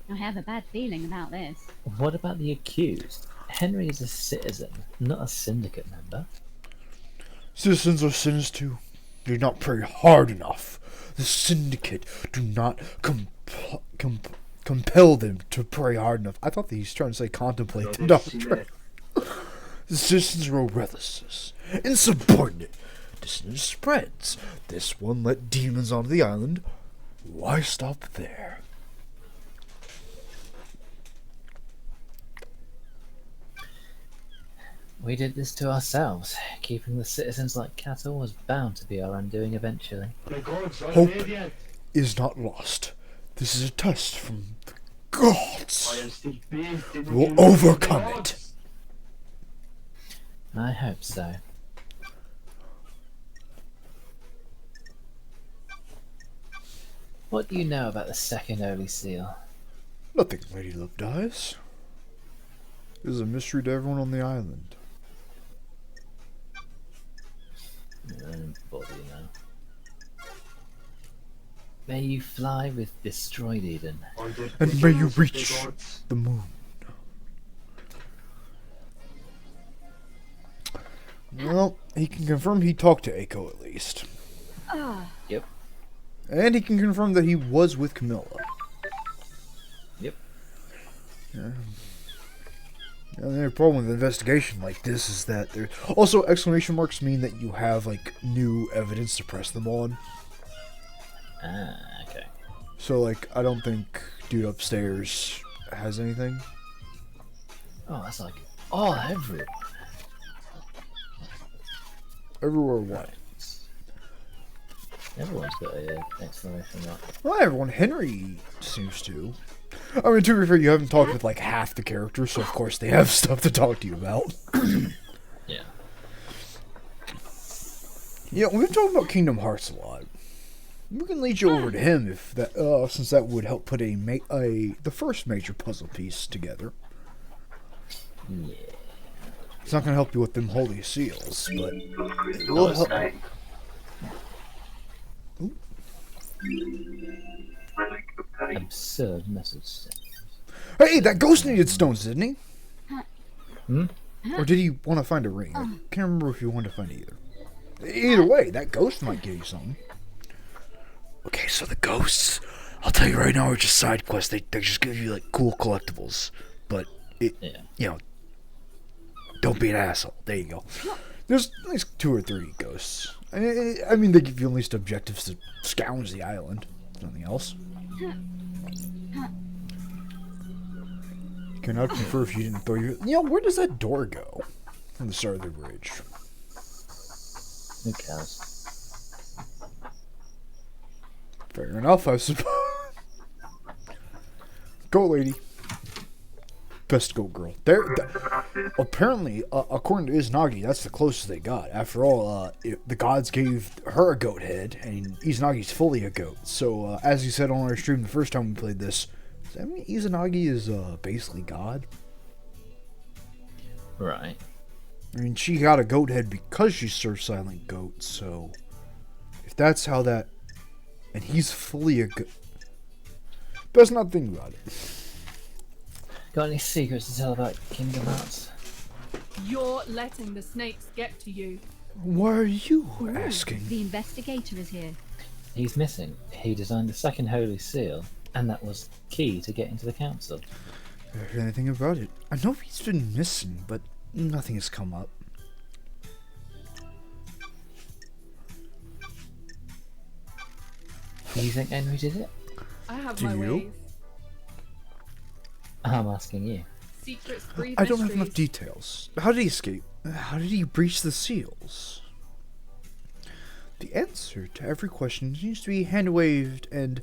I have a bad feeling about this. What about the accused? Henry is a citizen, not a syndicate member. Citizens are sinners too. They do not pray hard enough. The syndicate do not compel them to pray hard enough. I thought that he's trying to say contemplate. Another No, sinner. the citizens grow restless, insubordinate. Dissonance spreads. This one let demons onto the island. Why stop there? We did this to ourselves. Keeping the citizens like cattle was bound to be our undoing eventually. The gods are Hope radiant. is not lost. This is a test from the I gods. am still bathed in the We'll image of the overcome it. gods. I hope so. What do you know about the second Holy Seal? Nothing, Lady Love dies. This is a mystery to everyone on the island. Body now. May you fly with destroyed Eden. Under And the may you gaze of the reach gods. the moon. Well, he can confirm he talked to Aiko at least. Yep. And he can confirm that he was with Camilla. Yep. Yeah. And the problem with an investigation like this is that there also exclamation marks mean that you have like new evidence to press them on. Ah, okay. So like I don't think dude upstairs has anything. Oh, that's like all everywhere. Everywhere what? Everyone's got an exclamation mark. Well, everyone. Henry seems to. I mean, to be fair, you haven't talked with like half the characters, so of course they have stuff to talk to you about. Yeah. Yeah, we've been talking about Kingdom Hearts a lot. We can lead you over to him if that, since that would help put the first major puzzle piece together. Yeah. It's not gonna help you with them holy seals, but it will help. Ooh. Absurd message. Hey, that ghost needed stones, didn't he? Hmm? Or did he want to find a ring? I can't remember if he wanted to find either. Either way, that ghost might give you something. Okay, so the ghosts, I'll tell you right now, are just side quests. They just give you like cool collectibles, but Yeah. you know, don't be an asshole. There you go. There's at least 2 or 3 ghosts. I mean, they give you at least objectives to scourge the island. Nothing else. Cannot confer if you didn't throw your. You know, where does that door go? From the start of the bridge. Who cares? Fair enough, I suppose. Go, lady. Best go, girl. Apparently, according to Izanagi, that's the closest they got. After all, the gods gave her a goat head, and Izanagi's fully a goat. So, as you said on our stream the first time we played this, does that mean Izanagi is basically God? Right. I mean, she got a goat head because she served silent goats, so if that's how that. And he's fully a goat. Best not think about it. Got any secrets to tell about Kingdom Hearts? You're letting the snakes get to you. Why are you asking? The investigator is here. He's missing. He designed the second Holy Seal, and that was key to getting to the council. Have you heard anything about it? I know he's been missing, but nothing has come up. Do you think Henry did it? I have Do my you? ways. I'm asking you. Secrets breed I don't have enough mysteries. details. How did he escape? How did he breach the seals? The answer to every question seems to be hand-waved, and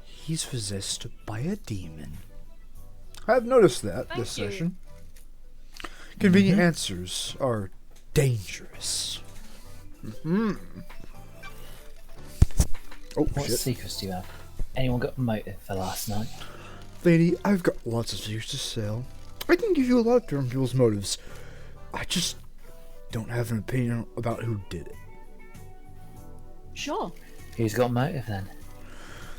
he's possessed by a demon. I've noticed that Thank this you. session. Convenient answers are dangerous. Oh, What shit. secrets do you have? Anyone got a motive for last night? Lady, I've got lots of secrets to sell. I can give you a lot of different people's motives. I just don't have an opinion about who did it. Sure. Who's got motive then?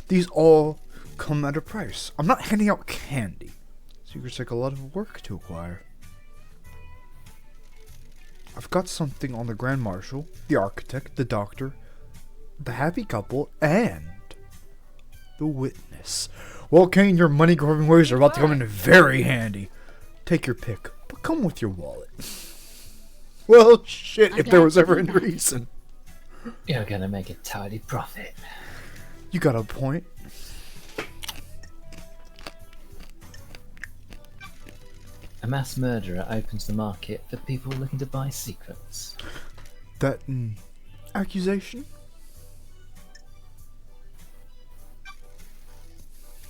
These all come at a price. I'm not handing out candy. Secrets take a lot of work to acquire. I've got something on the Grand Marshal, the architect, the doctor, the happy couple, and the witness. Well, Kane, your money-grubbing ways are about to come in very handy. Take your pick, but come with your wallet. Well, shit, I'm if there glad was to ever do any that. reason. You're gonna make a tidy profit. You got a point. A mass murderer opens the market for people looking to buy secrets. That accusation?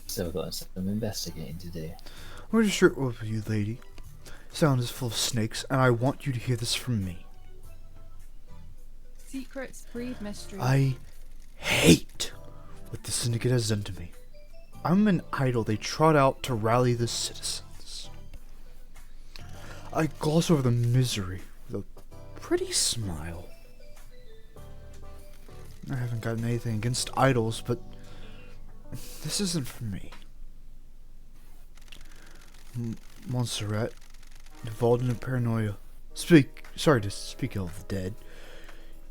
So we've got some investigating to do. I'm going to share it with you, lady. Sound is full of snakes, and I want you to hear this from me. Secrets breed mystery. I hate what the syndicate has done to me. I'm an idol they trot out to rally the citizens. I gloss over the misery with a pretty smile. I haven't gotten anything against idols, but this isn't for me. Montserrat, devolved into paranoia. Sorry to speak ill of the dead.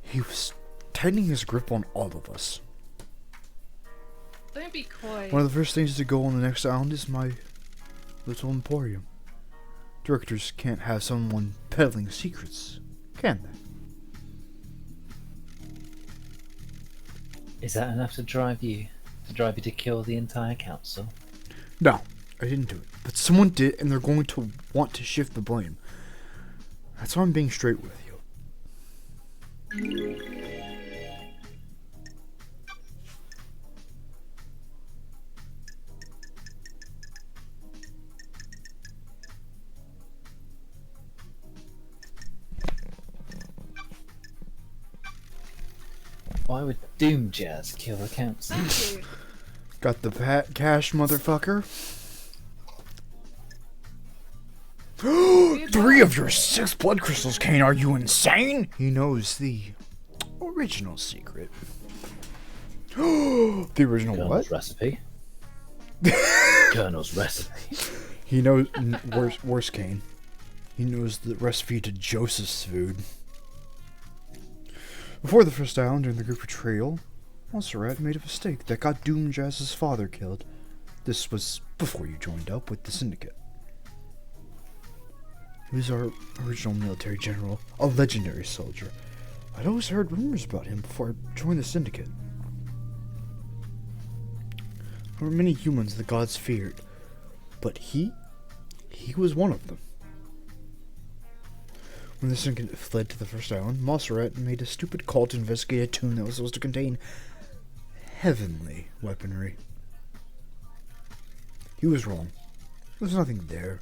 He was tightening his grip on all of us. Don't be coy. One of the first things to go on the next island is my little emporium. Directors can't have someone peddling secrets, can they? Is that enough to drive you to kill the entire council? No, I didn't do it. But someone did, and they're going to want to shift the blame. That's why I'm being straight with you. Why would Doom Jazz kill the council? Thank you. Got the cash, motherfucker? 3 of your 6 blood crystals, Kane. Are you insane? He knows the original secret. The original Colonel's what? recipe. Colonel's recipe. He knows. Worse, Kane. He knows the recipe to Joseph's food. Before the first island during the group betrayal, Montserrat made a mistake that got Doom Jazz's father killed. This was before you joined up with the Syndicate. He was our original military general, a legendary soldier. I'd always heard rumors about him before I joined the Syndicate. There were many humans the gods feared, but he was one of them. When the Syndicate fled to the first island, Montserrat made a stupid call to investigate a tomb that was supposed to contain heavenly weaponry. He was wrong. There was nothing there.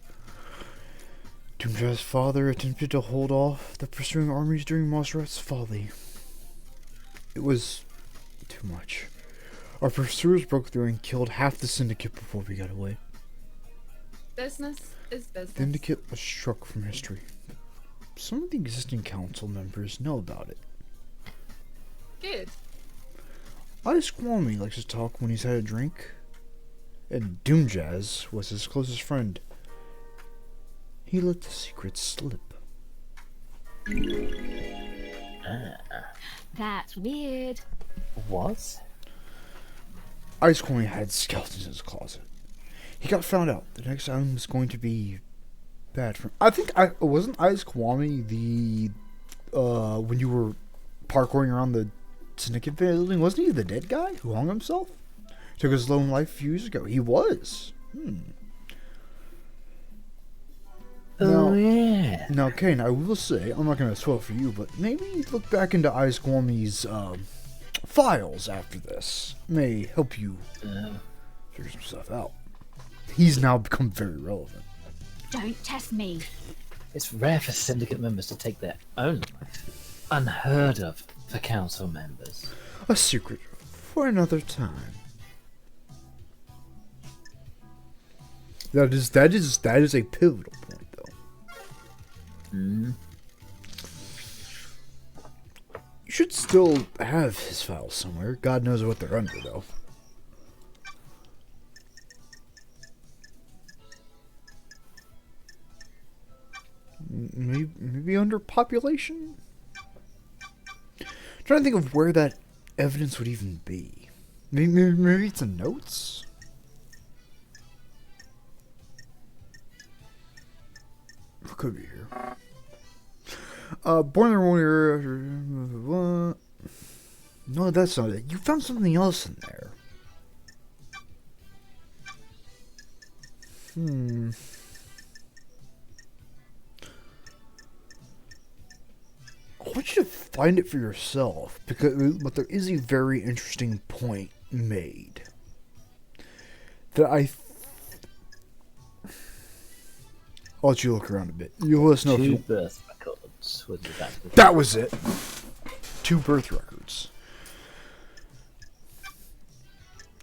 Doomjaz's father attempted to hold off the pursuing armies during Montserrat's folly. It was too much. Our pursuers broke through and killed half the Syndicate before we got away. Business is business. The Syndicate was struck from history. Some of the existing council members know about it. Good. Squammy likes to talk when he's had a drink, and Doomjazz was his closest friend. He let the secret slip. That's weird. What? Squammy had skeletons in his closet. He got found out. The next island was going to be bad for him. I think wasn't Squammy the when you were parkouring around the Syndicate building, wasn't he the dead guy who hung himself? Took his lone life a few years ago. He was. Oh, yeah. Now, Kane, I will say, I'm not going to spoil for you, but maybe look back into Squammy's files after this. May help you figure some stuff out. He's now become very relevant. Don't test me. It's rare for Syndicate members to take their own life. unheard of for council members. A secret for another time. That is a pivotal point, though. Hmm. You should still have his files somewhere. God knows what they're under, though. Maybe under population? Trying to think of where that evidence would even be. Maybe it's in notes? It could be here. Born in the wrong area. No, that's not it. You found something else in there. I want you to find it for yourself, but there is a very interesting point made that I'll let you look around a bit. You'll let us know if Two you... birth records with the back of That was it. 2 birth records.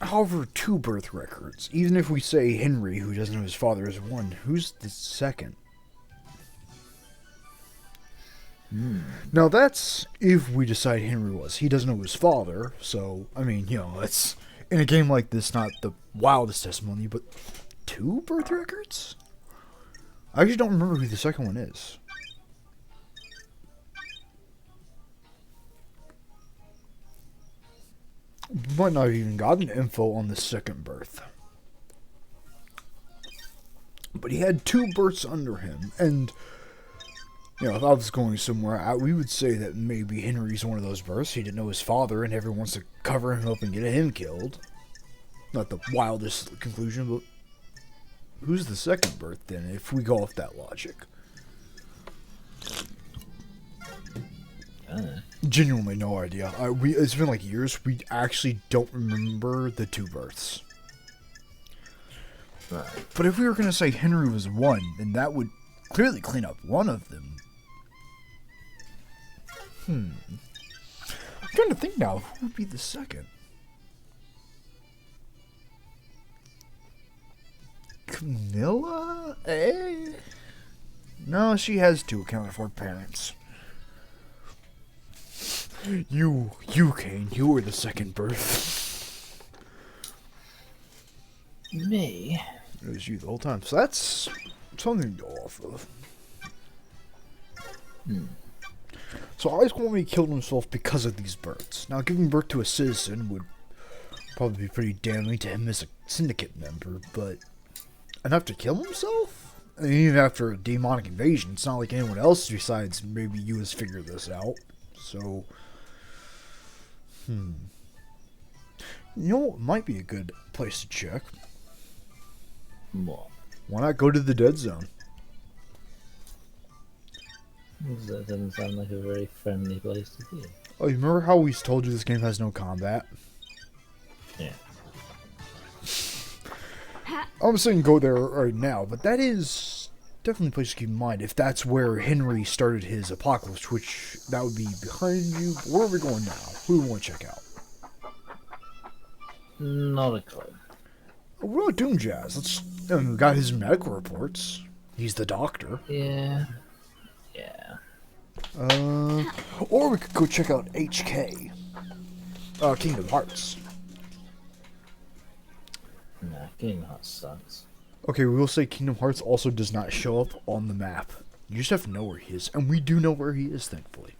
However, 2 birth records. Even if we say Henry, who doesn't know his father, is 1, who's the second? Now that's if we decide Henry was. He doesn't know his father, so, I mean, you know, it's, in a game like this, not the wildest testimony, but 2 birth records? I actually don't remember who the second one is. Might not have even gotten info on the second birth. But he had 2 births under him, and, you know, if I was going somewhere, we would say that maybe Henry's one of those births. He didn't know his father, and everyone wants to cover him up and get him killed. Not the wildest conclusion, but who's the second birth then, if we go off that logic? Genuinely no idea. It's been like years. We actually don't remember the 2 births. Right. But if we were going to say Henry was 1, then that would clearly clean up one of them. I'm trying to think now. Who would be the second? Camilla? No, she has 2 accounted for parents. You, Cain, you were the second birth. Me? It was you the whole time. So that's something to go off of. So Ice killed himself because of these births. Now, giving birth to a citizen would probably be pretty damning to him as a syndicate member, but enough to kill himself? I mean, even after a demonic invasion, it's not like anyone else besides maybe you has figured this out. So, you know what might be a good place to check? What? Why not go to the dead zone? That doesn't sound like a very friendly place to be. Oh, you remember how we told you this game has no combat? Yeah. I'm saying go there right now, but that is definitely a place to keep in mind. If that's where Henry started his apocalypse, which that would be behind you. Where are we going now? Who do we want to check out? Not a clue. What about Doom Jazz? We got his medical reports. He's the doctor. Yeah. Or we could go check out HK. Kingdom Hearts. Nah, Kingdom Hearts sucks. Okay, we will say Kingdom Hearts also does not show up on the map. You just have to know where he is, and we do know where he is, thankfully.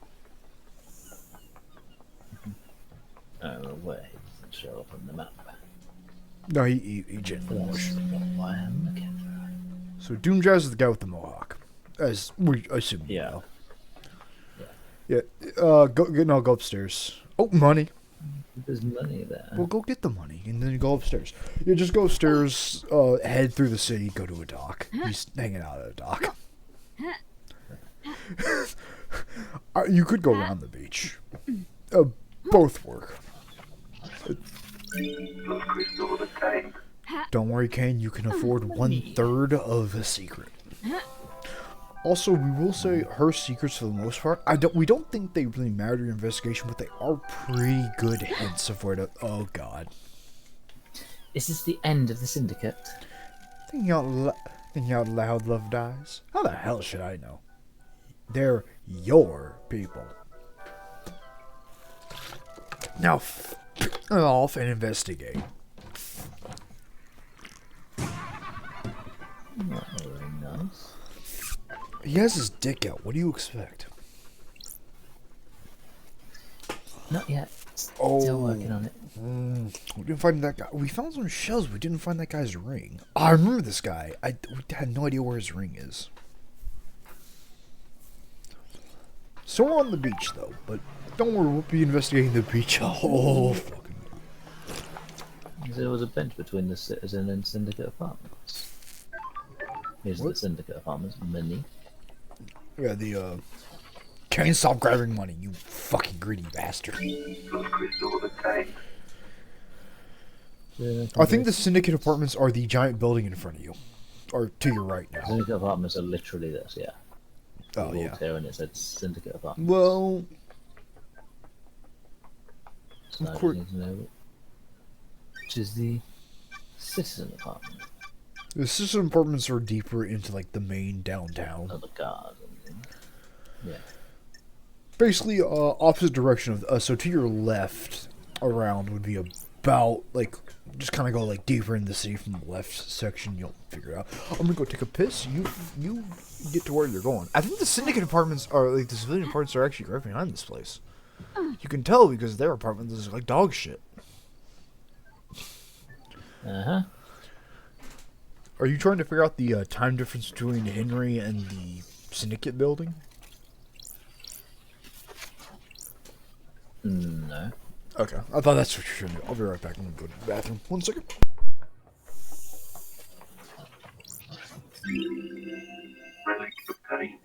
I don't know where he doesn't show up on the map. No, he genuinely That's was. not why I'm looking for. So Doom Jazz is the guy with the mohawk, as we assume. Yeah. Know. Yeah. Go upstairs. Oh, money. There's money there. Well, go get the money, and then you go upstairs. You just go upstairs, head through the city, go to a dock. He's hanging out at a dock. You could go around the beach. Both work. Don't worry, Cain. You can afford 1/3 of a secret. Also, we will say her secrets for the most part. We don't think they really matter to your investigation, but they are pretty good hints of where to. Oh God. Is this the end of the syndicate? Thinking out loud, love dies. How the hell should I know? They're your people. Now, off and investigate. Not very nice. He has his dick out. What do you expect? Not yet. Still working on it. We didn't find that guy. We found some shells. We didn't find that guy's ring. I remember this guy. We had no idea where his ring is. Somewhere on the beach, though. But don't worry, we'll be investigating the beach a whole fucking. There was a bench between the citizen and syndicate apartments. Here's the syndicate apartments. Mini. Yeah, the Can't stop grabbing money, you fucking greedy bastard. I think the syndicate apartments are the giant building in front of you. Or to your right now. Syndicate apartments are literally this, yeah. Oh, We yeah. walked here and it said syndicate apartments. Well, So I of course. just need to know which is the citizen apartment. The system apartments are deeper into, like, the main downtown. Oh, the garden. Yeah. Basically, opposite direction of, so to your left around would be about, like, just kind of go, like, deeper in the city from the left section. You'll figure it out. I'm gonna go take a piss. You get to where you're going. I think the syndicate apartments are, like, the civilian apartments are actually right behind this place. You can tell because their apartments is like dog shit. Uh-huh. Are you trying to figure out the time difference between Henry and the syndicate building? No. Okay, I thought that's what you're trying to do. I'll be right back. I'm gonna go to the bathroom. 1 second. Relic of pain.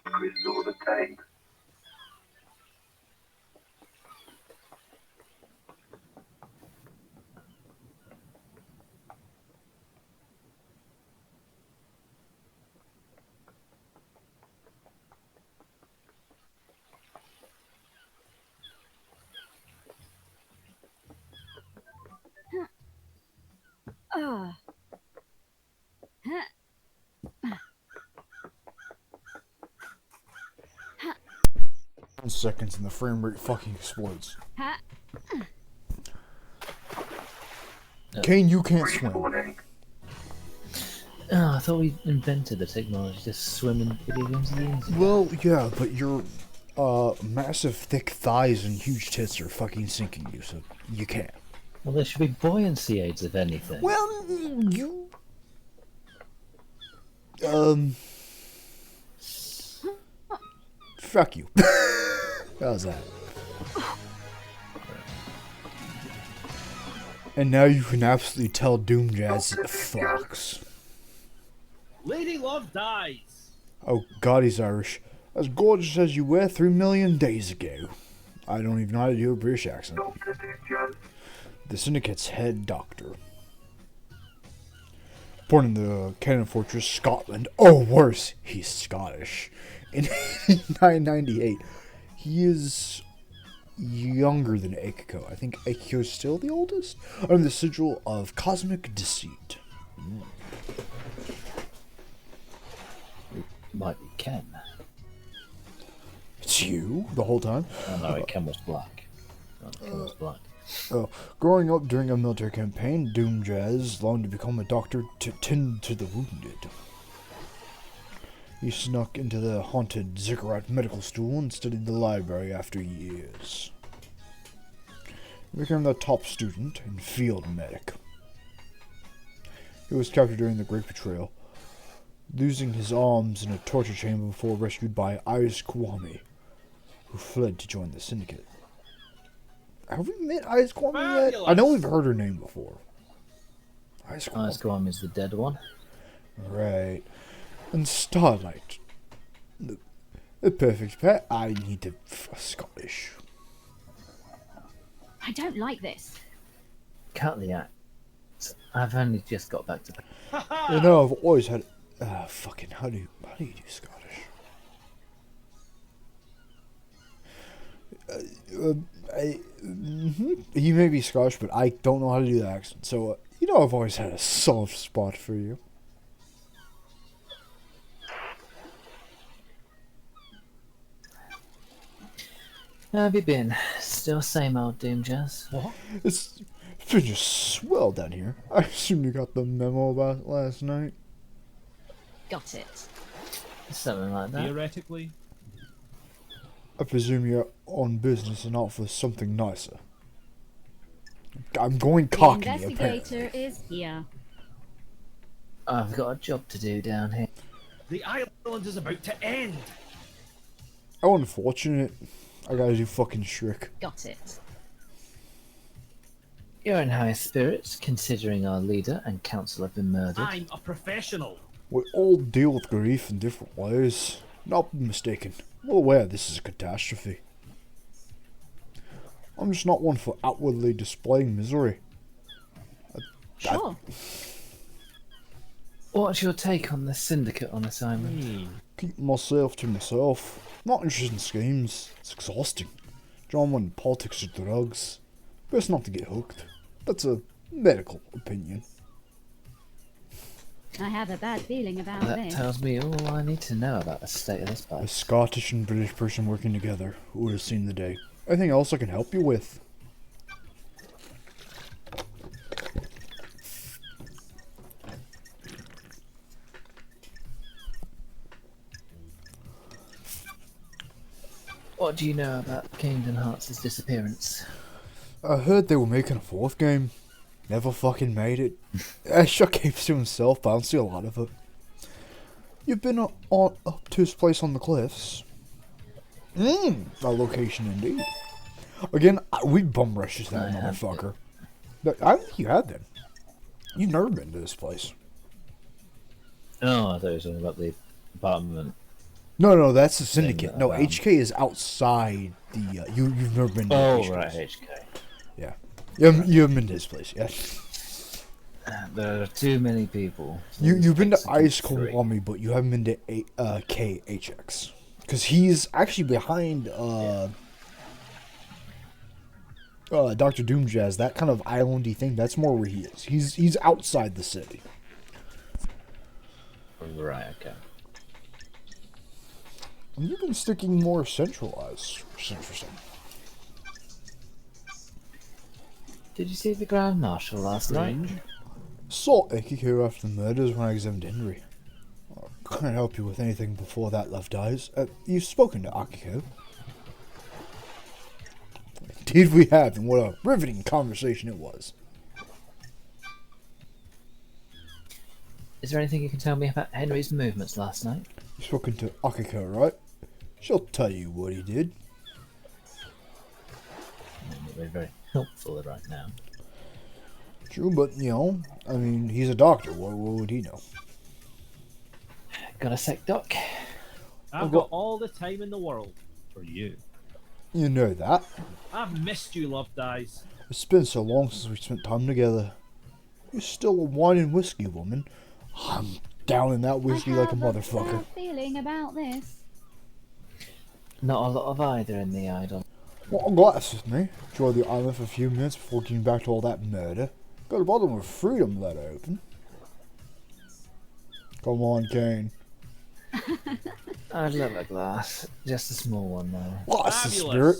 Crystal the tank. Ah. 1 seconds and the frame rate fucking explodes. Ha. Kane, you can't swim. Warning. Oh, I thought we invented the technology to swim in video games years ago. Well, yeah, but your massive thick thighs and huge tits are fucking sinking you, so you can't. Well, there should be buoyancy aids, if anything. Well, you. Fuck you. How's that? And now you can absolutely tell Doom Jazz fucks. Lady Love dies. Oh god, he's Irish. As gorgeous as you were 3 million days ago. I don't even know how to do a British accent. Dr. Cann. The Syndicate's head doctor. Born in the Cannon Fortress, Scotland. Oh, worse, he's Scottish. In 998, he is younger than Akiko. I think Akiko's still the oldest? Under the sigil of cosmic deceit. Might be Ken. It's you the whole time? Oh no, Ken was black. Oh, Ken was black. Growing up during a military campaign, Doomjazz longed to become a doctor to tend to the wounded. He snuck into the haunted Ziggurat medical school and studied the library after years. He became the top student and field medic. He was captured during the Great Betrayal, losing his arms in a torture chamber before rescued by Ayaz Kwame, who fled to join the Syndicate. Have we met Ayaz Kwame yet? I know we've heard her name before. Ayaz Kwame is the dead one. Right. And Starlight. The perfect pet. I need to... Scottish. I don't like this. Cut the act. I've only just got back to... You know, I've always had... fucking, how do you do Scottish? You may be Scottish, but I don't know how to do the accent. So, you know I've always had a soft spot for you. How have you been? Still same old Doomjazz? What? It's been just swell down here. I assume you got the memo about it last night. Got it. Something like that. Theoretically. I presume you're on business and not for something nicer. I'm going The cocky, investigator apparently. is here. I've got a job to do down here. The island is about to end. How unfortunate. I gotta do fucking Shriek. Got it. You're in high spirits, considering our leader and council have been murdered. I'm a professional. We all deal with grief in different ways. Not be mistaken. Well aware this is a catastrophe. I'm just not one for outwardly displaying misery. Sure. What's your take on the syndicate on assignment? Keep myself to myself. Not interested in schemes. It's exhausting. Drama and politics or drugs. Best not to get hooked. That's a medical opinion. I have a bad feeling about That this. tells me all I need to know about the state of this A place. Scottish and British person working together. Who would have seen the day? Anything else I can help you with? What do you know about Kingdom Hearts' disappearance? I heard they were making a fourth game. Never fucking made it. Ash keeps to himself, but I don't see a lot of it. You've been up to his place on the cliffs. A location indeed. Again, we bum rushes that I have motherfucker. I don't think you had then. You've never been to this place. Oh, I thought you were talking about the apartment. No, that's the Syndicate. that No, around. HK is outside the. You've never been to Oh, HK. right, HK. Yeah. You haven't been to his place, yeah. There are too many people. You've been to Execute Ice three. Kiwami, but you haven't been to KHX. Because he's actually behind Dr. Doomjazz, that kind of islandy thing. That's more where he is. He's outside the city. Right, okay. And you've been sticking more centralized, which is interesting. Did you see the Grand Marshal last night? Saw Akiko after the murders when I examined Henry. I can't help you with anything before that love dies. You've spoken to Akiko. Indeed we have, and what a riveting conversation it was. Is there anything you can tell me about Henry's movements last night? You've spoken to Akiko, right? She'll tell you what he did. Not very, very helpful right now. True, but, you know, I mean, he's a doctor. What would he know? Got a sec, Doc? I've got all the time in the world for you. You know that. I've missed you, Love Dies. It's been so long since we spent time together. You're still a wine and whiskey woman. I'm down in that whiskey I like a have motherfucker. bad feeling about this. Not a lot of either in the idol. Well, I'm glad with me. Enjoy the island for a few minutes before getting back to all that murder. Got a bottle of freedom letter open. Come on, Kane. I'd love a glass. Just a small one, though. What's the spirit?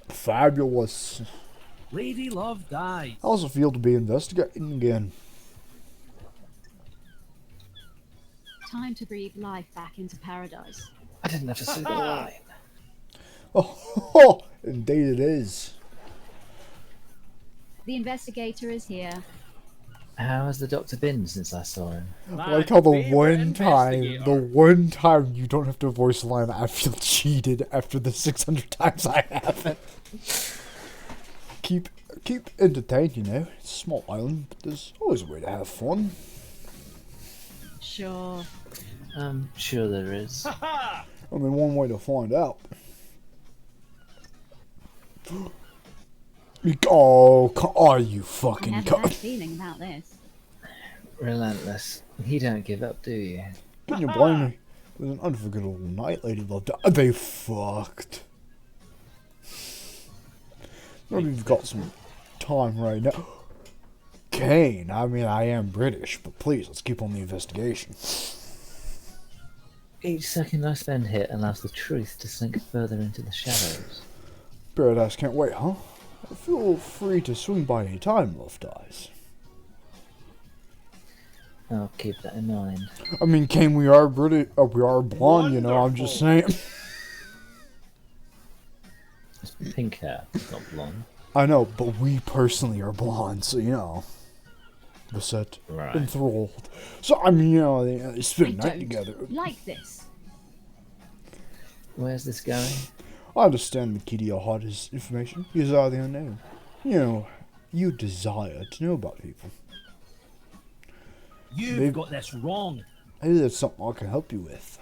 Fabulous. Fabulous. Lady Love died. How's it feel to be investigating again? Time to breathe life back into paradise. I didn't have to see the line. Oh, indeed it is. The investigator is here. How has the doctor been since I saw him? I like how the one time you don't have to voice a line, I feel cheated after the 600 times I haven't. Keep entertained, you know. It's a small island, but there's always a way to have fun. Sure. I'm sure there is. Only one way to find out. Oh, are you I fucking have a bad feeling about this. Relentless. You don't give up, do you? Can you blame me? It was an unforgettable night, Lady Love. They fucked. Maybe we've got some time right now. Kane, I mean, I am British, but please, let's keep on the investigation. Each second I spend here allows the truth to sink further into the shadows. Paradise can't wait, huh? Feel free to swing by any time, Love Dies. I'll keep that in mind. I mean, Kane, we are British, we are blonde, you know, I'm just saying. It's pink hair, not blonde. I know, but we personally are blonde, so, you know. Beset, Right. enthralled. So, I mean, you know, they spend I night don't together. like this. Where's this going? I understand the key to your heart is information. You are the unknown. You know, you desire to know about people. You've Maybe- got this wrong. Maybe there's something I can help you with.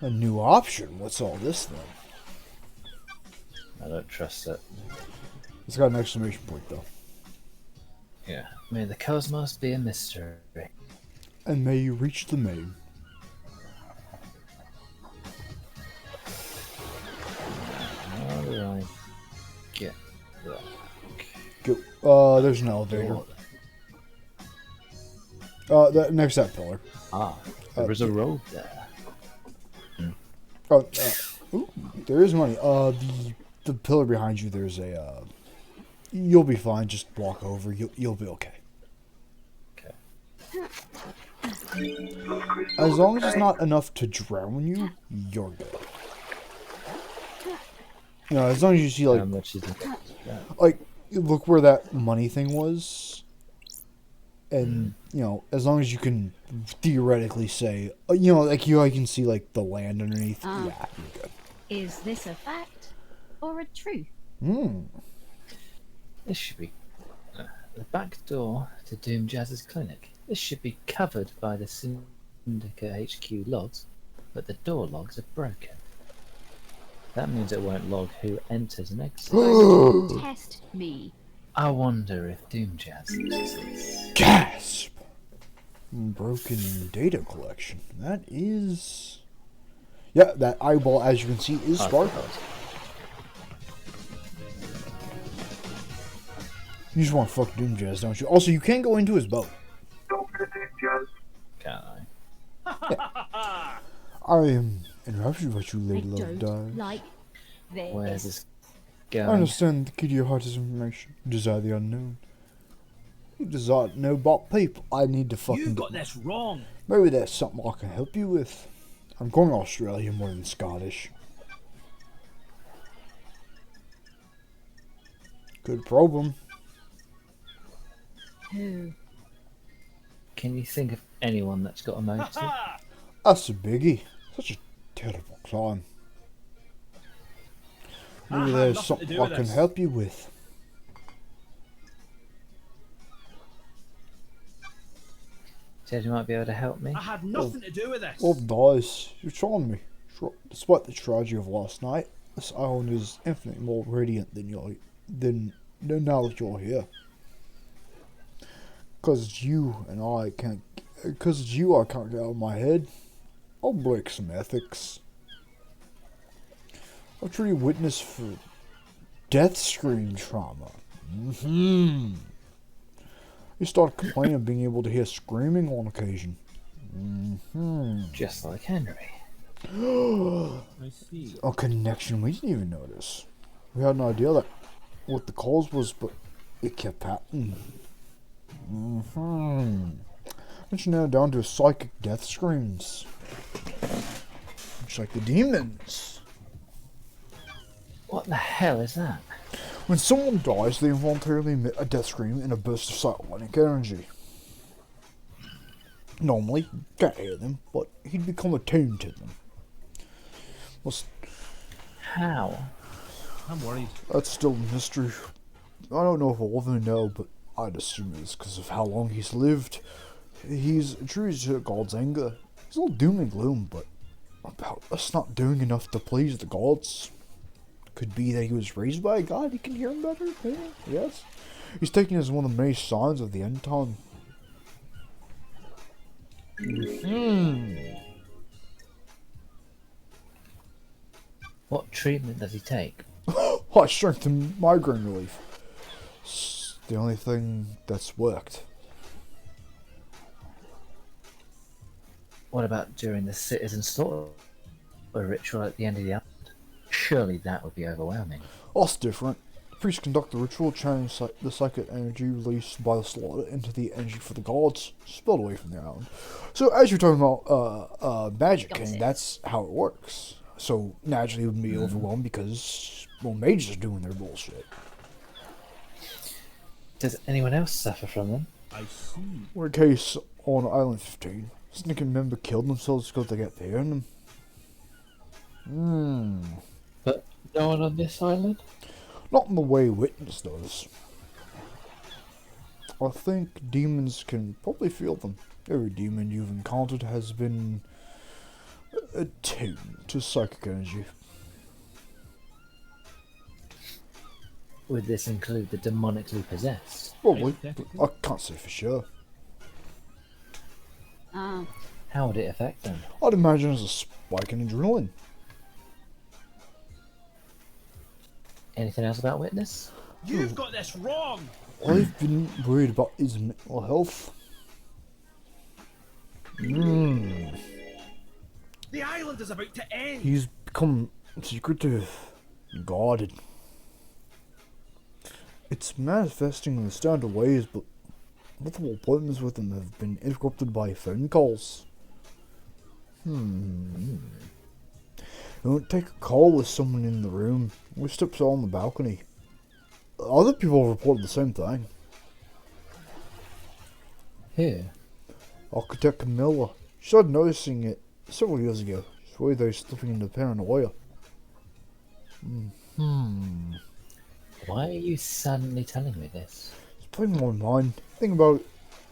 A new option? What's all this then? I don't trust it. It's got an exclamation point though. Yeah. May the cosmos be a mystery. And may you reach the main. How do I get that? Go. There's an elevator. Next to that pillar. Ah, there is a road there. Oh, ooh, there is money. The pillar behind you. There's a. You'll be fine. Just walk over. You'll be okay. Okay. As long as it's not enough to drown you, you're good. You know, as long as you see How much is it? like look where that money thing was, and you know, as long as you can theoretically say, you know, like you can see like the land underneath. Yeah, you're good. Is this a fact or a truth? This should be the back door to Doom Jazz's clinic. This should be covered by the Syndicate HQ logs, but the door logs are broken. That means it won't log who enters and exits. Test me. I wonder if Doom Jazz uses this. Gasp! Broken data collection. That is. Yeah, that eyeball, as you can see, is I sparkling. suppose. You just want to fuck Doom Jazz, don't you? Also, you can go into his boat. Dr. Cann. Can I? I am enraptured by you, I Lady Love don't Dies. like this. Where's this I going? understand the key to your heart is information. You desire the unknown. You desire to know about people. I need to fucking. You've got this wrong. Maybe there's something I can help you with. I'm going Australian more than Scottish. Good problem. Who? Can you think of anyone that's got a motive? That's a biggie. Such a terrible climb. Maybe had there's nothing to something do I with can this. help you with. Said you might be able to help me. I had nothing to do with this. Love Dies, you're charming me. Despite the tragedy of last night, this island is infinitely more radiant than now that you're here. Because it's you and I can't. Because it's you I can't get out of my head. I'll break some ethics. I'll treat you witness for death screen trauma. You start complaining of being able to hear screaming on occasion. Just like Henry. I see. A connection we didn't even notice. We had no idea that what the cause was, but it kept happening. Which now down to psychic death screams. Much like the demons. What the hell is that? When someone dies, they involuntarily emit a death scream in a burst of psychotic energy. Normally, you can't hear them, but he'd become attuned to them. Well, How? I'm worried. that's still a mystery. I don't know if we'll ever know, but I'd assume it's because of how long he's lived. He's true to God's anger. He's all doom and gloom, but about us not doing enough to please the gods. Could be that he was raised by a god, he can hear him better, maybe? Yes. He's taken as one of the many signs of the end time. What treatment does he take? High strength and migraine relief. It's the only thing that's worked. What about during the citizen slaughter ritual at the end of the island? Surely that would be overwhelming. That's different. Priests conduct the ritual, channeling the psychic energy released by the slaughter into the energy for the gods, spilled away from the island. So, as you're talking about magic, and that's how it works. So, naturally, it would be overwhelmed because, well, mages are doing their bullshit. Does anyone else suffer from them? I see. We're a case on Island 15. Sneaking member killed themselves because they got fear in them. But no one on this island? Not in the way Witness does. I think demons can probably feel them. Every demon you've encountered has been attuned to psychic energy. Would this include the demonically possessed? Probably, but I can't say for sure. How would it affect them? I'd imagine it's a spike in adrenaline. Anything else about Witness? You've got this wrong! I've been worried about his mental health. The island is about to end! He's become secretive and guarded. It's manifesting in the standard ways, but multiple appointments with him have been interrupted by phone calls. I won't take a call with someone in the room. We steps on the balcony. Other people have reported the same thing. Who? Architect Camilla. She started noticing it several years ago. She's worried they're slipping into paranoia. Why are you suddenly telling me this? It's playing my mind. Think about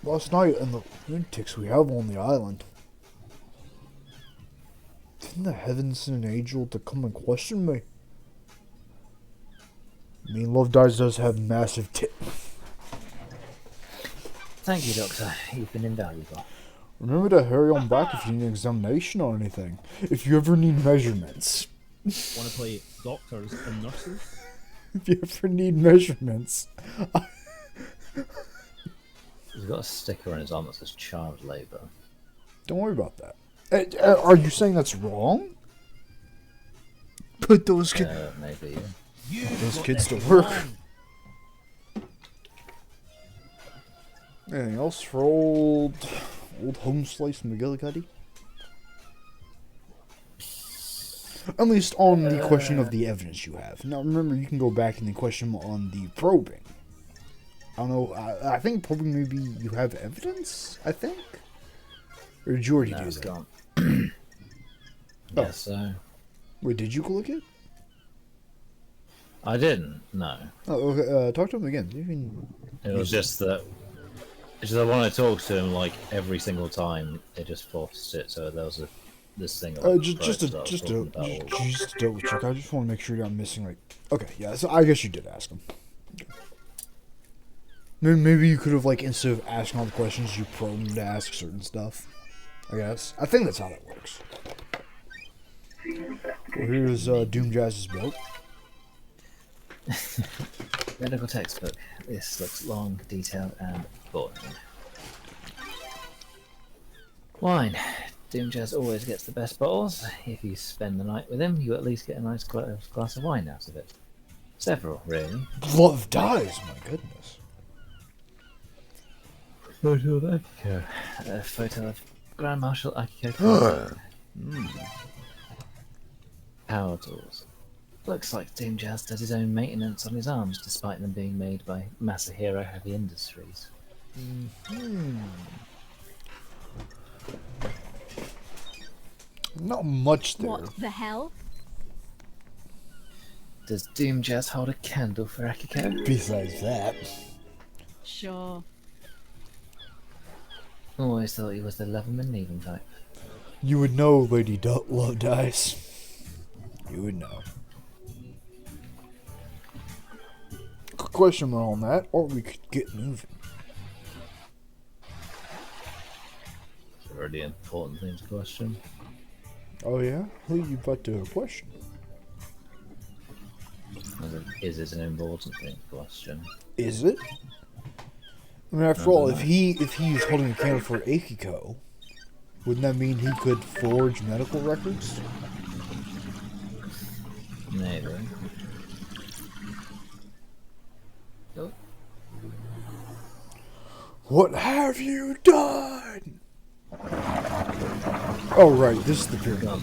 last night and the lunatics we have on the island. Didn't the heavens send an angel to come and question me? I mean, Love Dies does have massive Thank you, Doctor. You've been invaluable. Remember to hurry on back if you need an examination or anything. If you ever need measurements. Want to play doctors and nurses? If you ever need measurements. He's got a sticker on his arm that says child labour. Don't worry about that. Are you saying that's wrong? Put those kids... Maybe. those kids to work. Anything else for old home slice McGillicuddy? At least on the question of the evidence you have. Now remember, you can go back and the question on the probing. I don't know, I think probing maybe you have evidence, I think? Or did you already do It's that? gone. Oh. Yes, so... Wait, did you click it? I didn't, no. Oh, okay, talk to him again. You can... It was just that... It's just that when I talk to him, like, every single time, it just forced it, so there was this thing... just to double check. I just want to make sure you're not missing, like... Okay, yeah, so I guess you did ask him. Okay. Maybe you could have, like, instead of asking all the questions, you probed him to ask certain stuff. I guess. I think that's how that works. Well, here's Doom Jazz's boat. Medical textbook. This looks long, detailed, and boring. Wine. Doomjazz always gets the best bottles. If you spend the night with him, you at least get a nice glass of wine out of it. Several, really. Love dies, my goodness. Photo of Akiko. A photo of Grand Marshal Akiko. Power tools. Looks like Doomjazz does his own maintenance on his arms, despite them being made by Masahiro Heavy Industries. Not much there. What the hell? Does Doomjazz hold a candle for Akiko? Besides that. Sure. Always thought he was the love him and leave him type. You would know, Lady Love dies. You would know. Quick question on that, or we could get moving. Already important thing to question. Oh yeah? Who you about to question? Is this an important thing to question? Is it? I mean, after all, if he's holding a candle for Akiko, wouldn't that mean he could forge medical records? Maybe. Oh, What have you done? Oh right, this is the pyramid.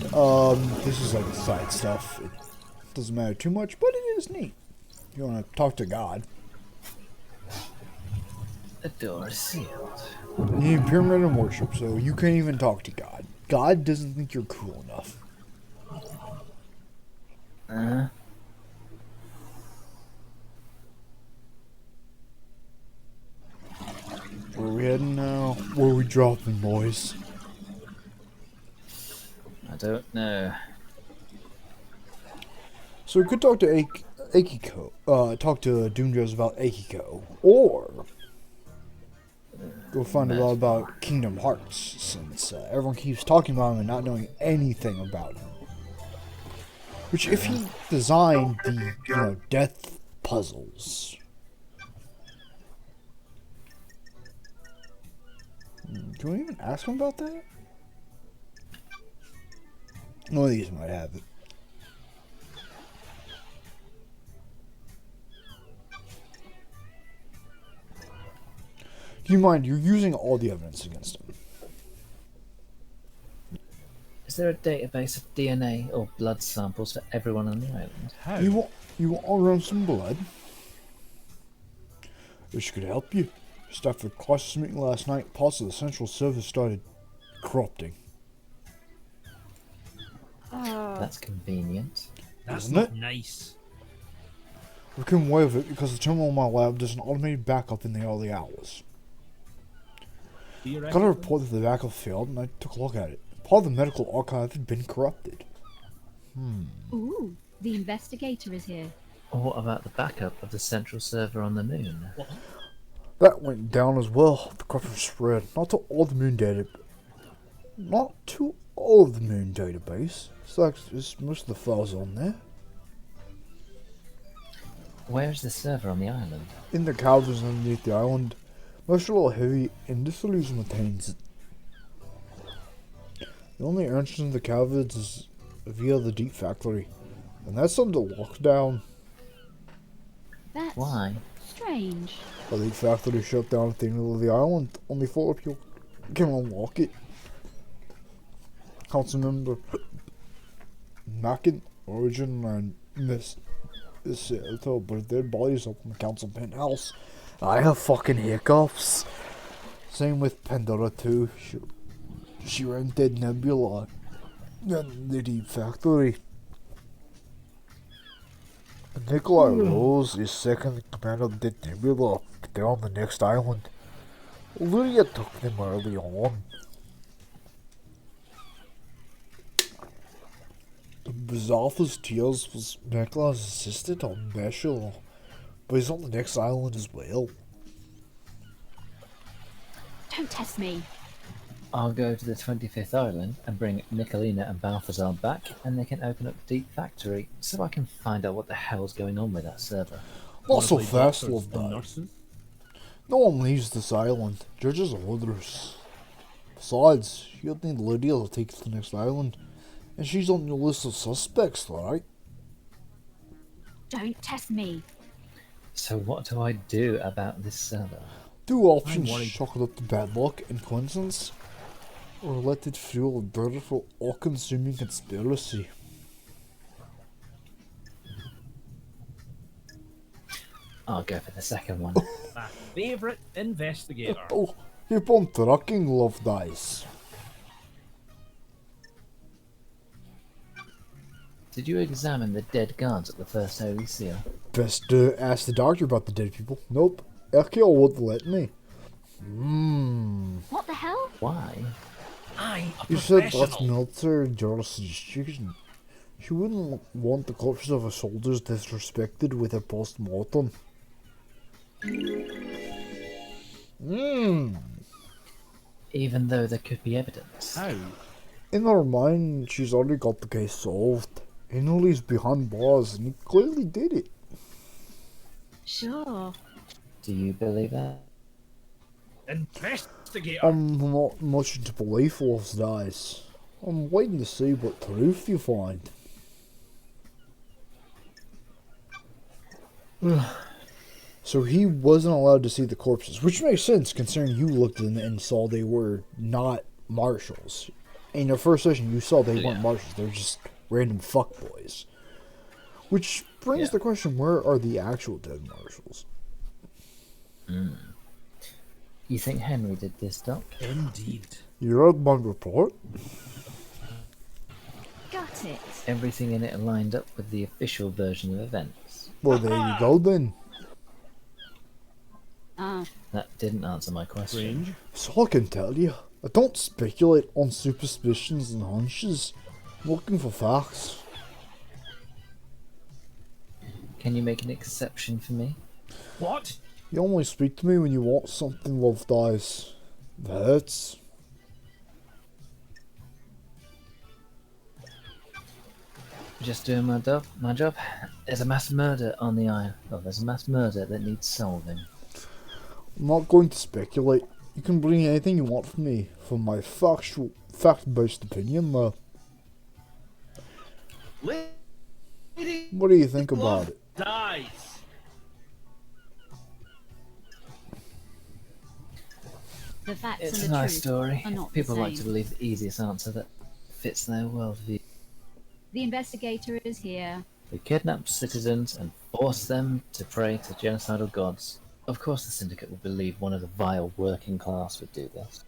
This is like side stuff. It doesn't matter too much, but it is neat. You want to talk to God. the door is sealed. You need pyramid and worship, so you can't even talk to God. God doesn't think you're cool enough. Where are we heading now? Where are we dropping, boys? I don't know. So we could talk to Akiko, talk to Doomjazz about Akiko, or go find out about Kingdom Hearts, since everyone keeps talking about him and not knowing anything about him. Which, if he designed the, death puzzles, can we even ask him about that? One of these might have it. Keep in mind, you're using all the evidence against him. Is there a database of DNA or blood samples for everyone on the island? How? You want to run some blood? This could help you. Just after the crisis meeting last night, parts of the central service started corrupting. That's convenient. That's Isn't not it? nice. We couldn't waive it because the terminal in my lab does an automated backup in the early hours. Got a report that the backup failed, and I took a look at it. Part of the medical archive had been corrupted. Ooh, the investigator is here. Or what about the backup of the central server on the moon? That went down as well. The corruption spread not to all the moon database. So just most of the files on there. Where is the server on the island? In the caverns underneath the island, most of all heavy industries maintains it. The only entrance to the caverns is via the deep factory, and that's under lockdown. That's Why? strange. The deep factory shut down at the middle of the island. Only 4 people can unlock it. Council member Mackin, Origin, and Miss Seattle, but their bodies up in the council penthouse. I have fucking hiccups. Same with Pandora too. She rented Nebula and the deep factory. Nikolai Rose is second in command of the Nebula. They're on the next island. Lydia took them early on. Bazaltha's Tears was Nikola's assistant on Meshul, but he's on the next island as well. Don't test me. I'll go to the 25th island and bring Nicolina and Balthazar back, and they can open up the deep factory so I can find out what the hell's going on with that server. Not so Wanna play fast, doctors love and that. nurses? No one leaves this island. Judges orders. Besides, you'd need Lydia to take you to the next island. And she's on your list of suspects, right? Don't test me. So what do I do about this server? Two options: worried. chalk it up to bad luck and coincidence, or let it fuel a dreadful, all-consuming conspiracy. I'll go for the second one. My favourite investigator. Oh, keep on trucking, love dice. Did you examine the dead guards at the first Holy Seal? Best ask the doctor about the dead people. Nope, Ekiel wouldn't let me. What the hell? Why? I'm a You said that's professional. military jurisdiction. She wouldn't want the corpses of her soldiers disrespected with a post-mortem. Even though there could be evidence. How? In her mind, she's already got the case solved. Henry's behind bars, and he clearly did it. Sure. Do you believe that? Investigator. I'm not much into belief, loves dice. I'm waiting to see what proof you find. So he wasn't allowed to see the corpses, which makes sense considering you looked at them and saw they were not marshals. In your first session, you saw they weren't marshals; they're just random fuckboys. Which brings the question: where are the actual dead marshals? You think Henry did this, Doc? Indeed. You read my report? Got it. Everything in it lined up with the official version of events. Well, there you go then. That didn't answer my question. Strange. So I can tell you, I don't speculate on superstitions and hunches. I'm looking for facts. Can you make an exception for me? What? You only speak to me when you want something, love dice. It hurts. Just doing my job. There's a mass murder on the island. Well, there's a mass murder that needs solving. I'm not going to speculate. You can bring anything you want from me, from my fact-based opinion, though. Lady What do you think about it? dies. The facts It's a and the nice truth story. are not People the like to same. believe the easiest answer that fits their worldview. The investigator is here. We kidnap citizens and force them to pray to genocidal gods. Of course the Syndicate would believe one of the vile working class would do this.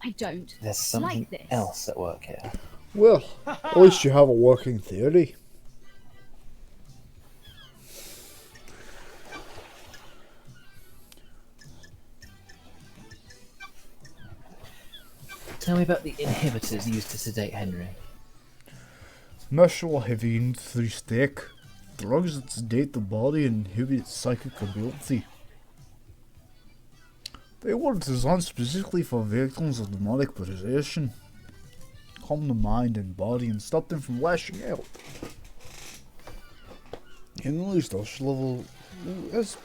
I don't There's something like this. else at work here. Well, at least you have a working theory. Tell me about the inhibitors used to sedate Henry. Metal heavy through steak. Drugs that sedate the body and inhibit psychic ability. They were designed specifically for victims of demonic possession. Calm the mind and body and stop them from lashing out. Henry's dosage level has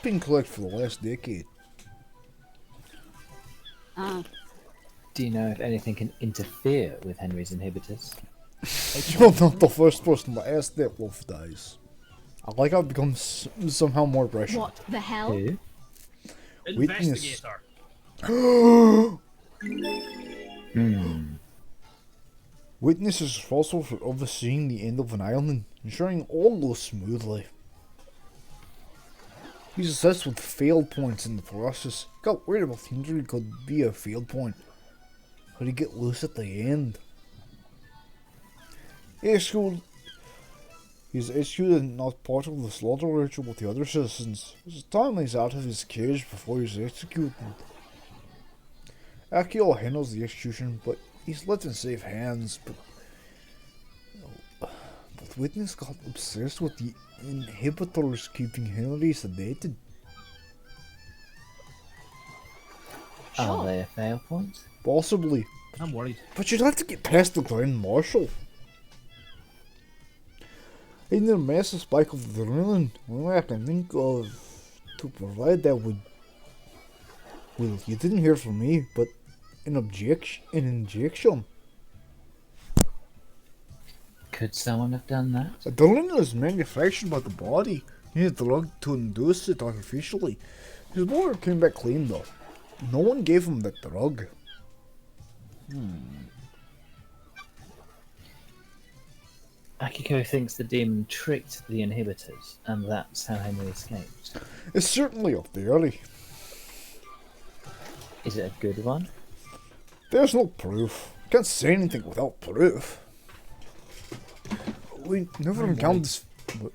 been collected for the last decade. Do you know if anything can interfere with Henry's inhibitors? You're not the first person to ask that, Wolf Dice. I like how it becomes somehow more pressure. What the hell? Who? Witness. Investigator. Witness is responsible for overseeing the end of an island, ensuring all goes smoothly. He's obsessed with failed points in the process. Got worried about Henry could be a failed point. Could he get loose at the end? He's executed and not part of the slaughter ritual with the other citizens. His time he's out of his cage before he's executed. Akio handles the execution, but he's left in safe hands. But Witness got obsessed with the inhibitors keeping Henry sedated. Are they a fail point? Possibly. I'm worried. But you'd have to get past the Grand Marshal. In the massive spike of adrenaline, all I can think of to provide that would... Well, you didn't hear from me, but injection. Could someone have done that? Adrenaline is manufactured by the body. You need a drug to induce it artificially. His brother came back clean though. No one gave him that drug. Akiko thinks the demon tricked the inhibitors, and that's how Henry escaped. It's certainly a theory. Is it a good one? There's no proof. Can't say anything without proof. We never encountered this. What,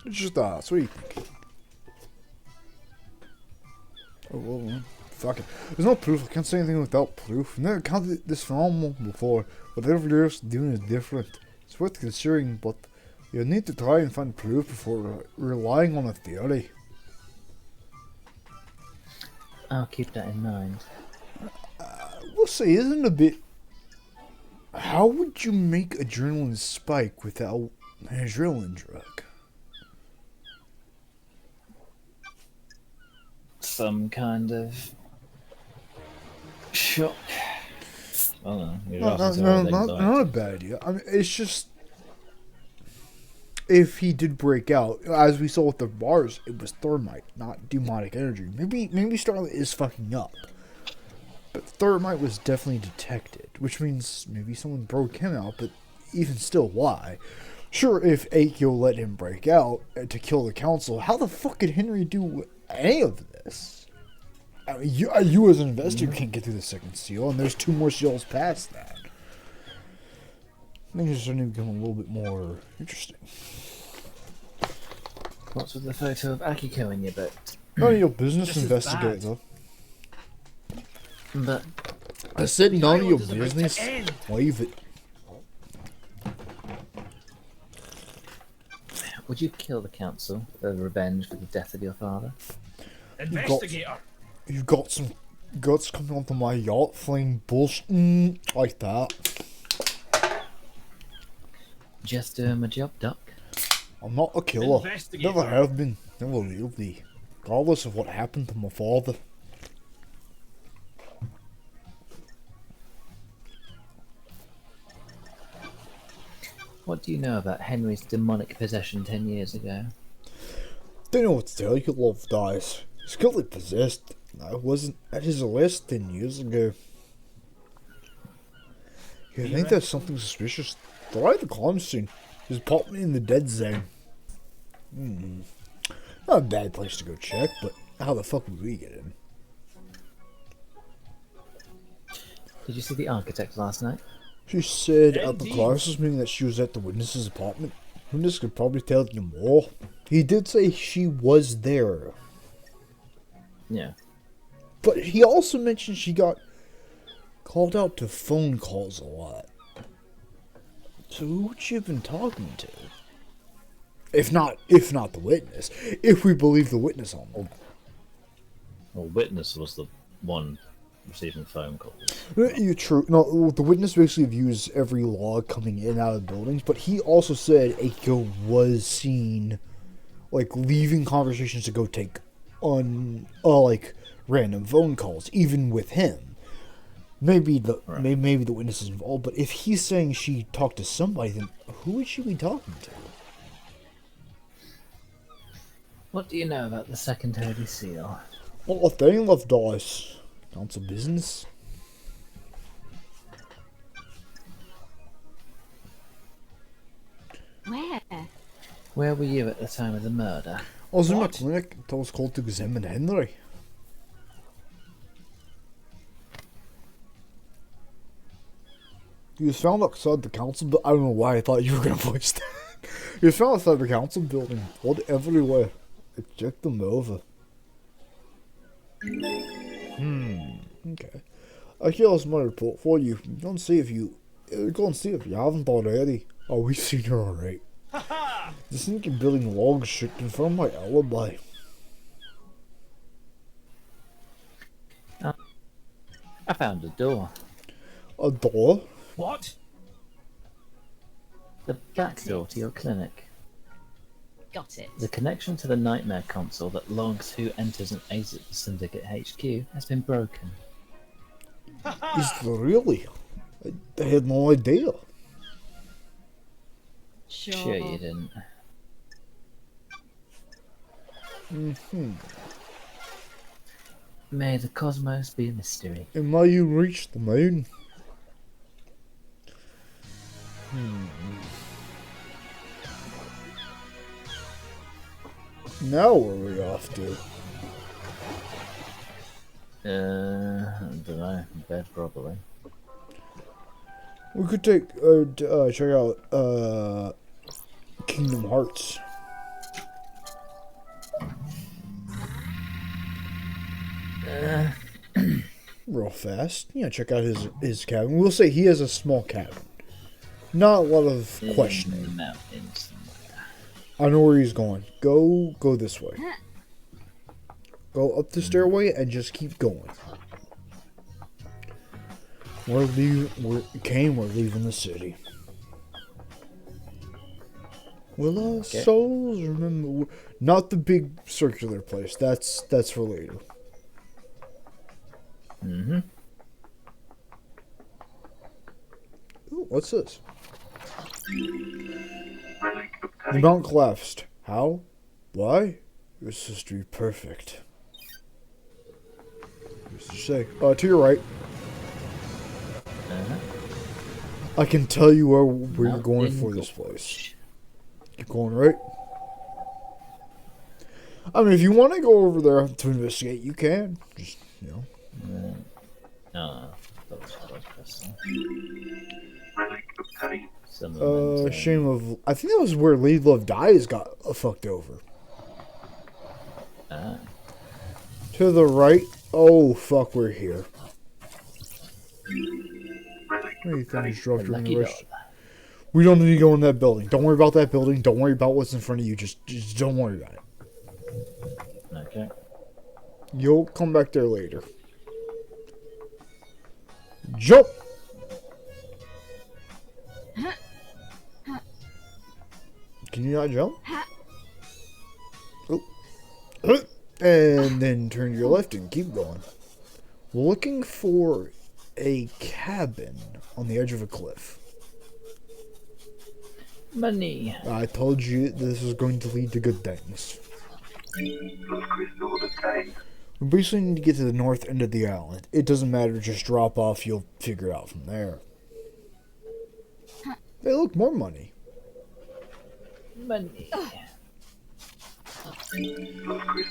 It's just what do you think? Oh, well, fuck it. There's no proof. I can't say anything without proof. I've never encountered this phenomenon before. Whatever you're doing is different. It's worth considering, but you need to try and find proof before relying on a theory. I'll keep that in mind. We'll say, isn't a bit. How would you make adrenaline spike without an adrenaline drug? Some kind of shock. Oh, Not a bad idea. I mean, it's just if he did break out, as we saw with the bars, it was thermite, not demonic energy. Maybe Starlight is fucking up, but thermite was definitely detected, which means maybe someone broke him out. But even still, why? Sure, if Akio let him break out to kill the council, how the fuck could Henry do any of this? I mean, you as an investor can't get through the second seal, and there's 2 more seals past that. Things are starting to become a little bit more interesting. What's with the photo of Akiko in your boat? None of your business, This is investigator. But I said none of your Island is about to business. end. Leave it. would you kill the council for revenge for the death of your father? Investigator. You've got some guts coming onto my yacht, flying bullshit like that. Just doing my job, Doc. I'm not a killer. Investigator. Never have been. Never will be. Regardless of what happened to my father. What do you know about Henry's demonic possession 10 years ago? Don't know what to tell you, love dies. He's clearly possessed. I wasn't at his arrest 10 years ago. You think there's something suspicious? Try the crime scene. Just pop me in the dead zone. Not a bad place to go check, but how the fuck would we get in? Did you see the architect last night? She said at the Indeed. crisis meeting that she was at the witness's apartment. Witness could probably tell you more. He did say she was there. Yeah. But he also mentioned she got called out to phone calls a lot. So who would she have been talking to? If not the witness. If we believe the witness on them. Well, witness was the one receiving phone calls. You're true. No, the witness basically views every log coming in and out of buildings, but he also said Akio was seen, like, leaving conversations to go take random phone calls, even with him. Maybe maybe the witness is involved, but if he's saying she talked to somebody, then who would she be talking to? What do you know about the second Holy Seal? Well, if they love dice, council business. Where? Where were you at the time of the murder? I was in my What? clinic until I was called to examine Henry. He was found outside the council, but I don't know why I thought you were gonna voice that. He was found outside the council building, blood everywhere. I checked him over. Okay. I here's my report for you. Go and see if you haven't already. Oh, we've seen her alright. The sneaky building logs should confirm my alibi. I found a door. A door? What? The back door to your clinic. Got it. The connection to the nightmare console that logs who enters and exits the Syndicate HQ has been broken. Is really? I had no idea. Sure you didn't. May the cosmos be a mystery. And now you reach the moon. Now where are we off to? I don't know. Bed probably. We could take check out Kingdom Hearts. Real fast. Yeah, check out his cabin. We'll say he has a small cabin. Not a lot of questioning. Mountains. I know where he's going. Go this way. Go up the stairway and just keep going. We're leaving the city. Will our souls remember? Not the big circular place. That's for later. Ooh, what's this? The mount collapsed. How? Why? It was supposed to be perfect. What's to say? To your right. I can tell you where you're going for this place. Keep going right. I mean, if you want to go over there to investigate, you can. Just, you know. No, that was pressing. Shame of... I think that was where Lady Love Dies got fucked over. To the right. Oh, fuck, we're here. Many things dropped during the rush. We don't need to go in that building. Don't worry about that building. Don't worry about what's in front of you. Just don't worry about it. Okay. You'll come back there later. Jump! Can you not jump? Oh. And then turn to your left and keep going. Looking for a cabin on the edge of a cliff. Money. I told you this is going to lead to good things. We basically need to get to the north end of the island. It doesn't matter, just drop off, you'll figure it out from there. Hey, look, more money. Money.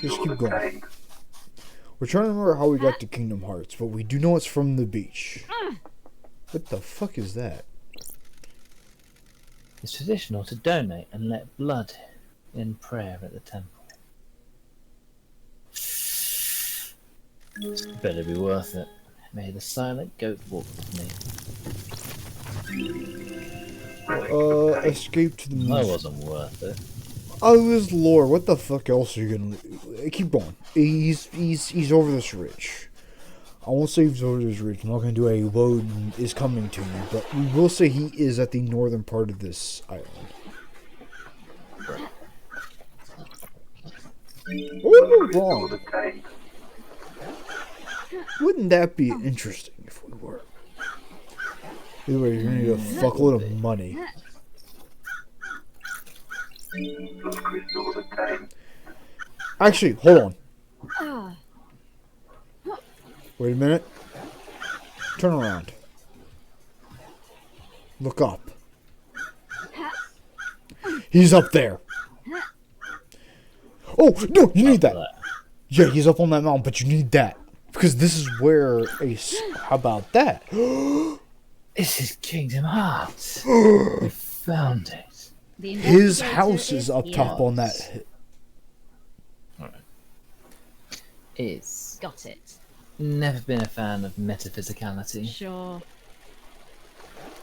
Just keep going. We're trying to remember how we got to Kingdom Hearts, but we do know it's from the beach. What the fuck is that? It's traditional to donate and let blood in prayer at the temple. Better be worth it. May the silent goat walk with me. Escape to the moon. That wasn't worth it. Oh, his lore. What the fuck else are you gonna... Keep going. He's over this ridge. I won't say he's over this ridge. I'm not gonna do a road is coming to you, but we will say he is at the northern part of this island. Oh, wrong. Wouldn't that be interesting if we were? Either way, you're gonna need a fuckload of money. Actually, hold on. Wait a minute. Turn around. Look up. He's up there. Oh, no, you need that. Yeah, he's up on that mountain, but you need that. Because this is where how about that? This is Kingdom Hearts. We found it. His house is up top on that. Alright. It's Got it. never been a fan of metaphysicality. Sure.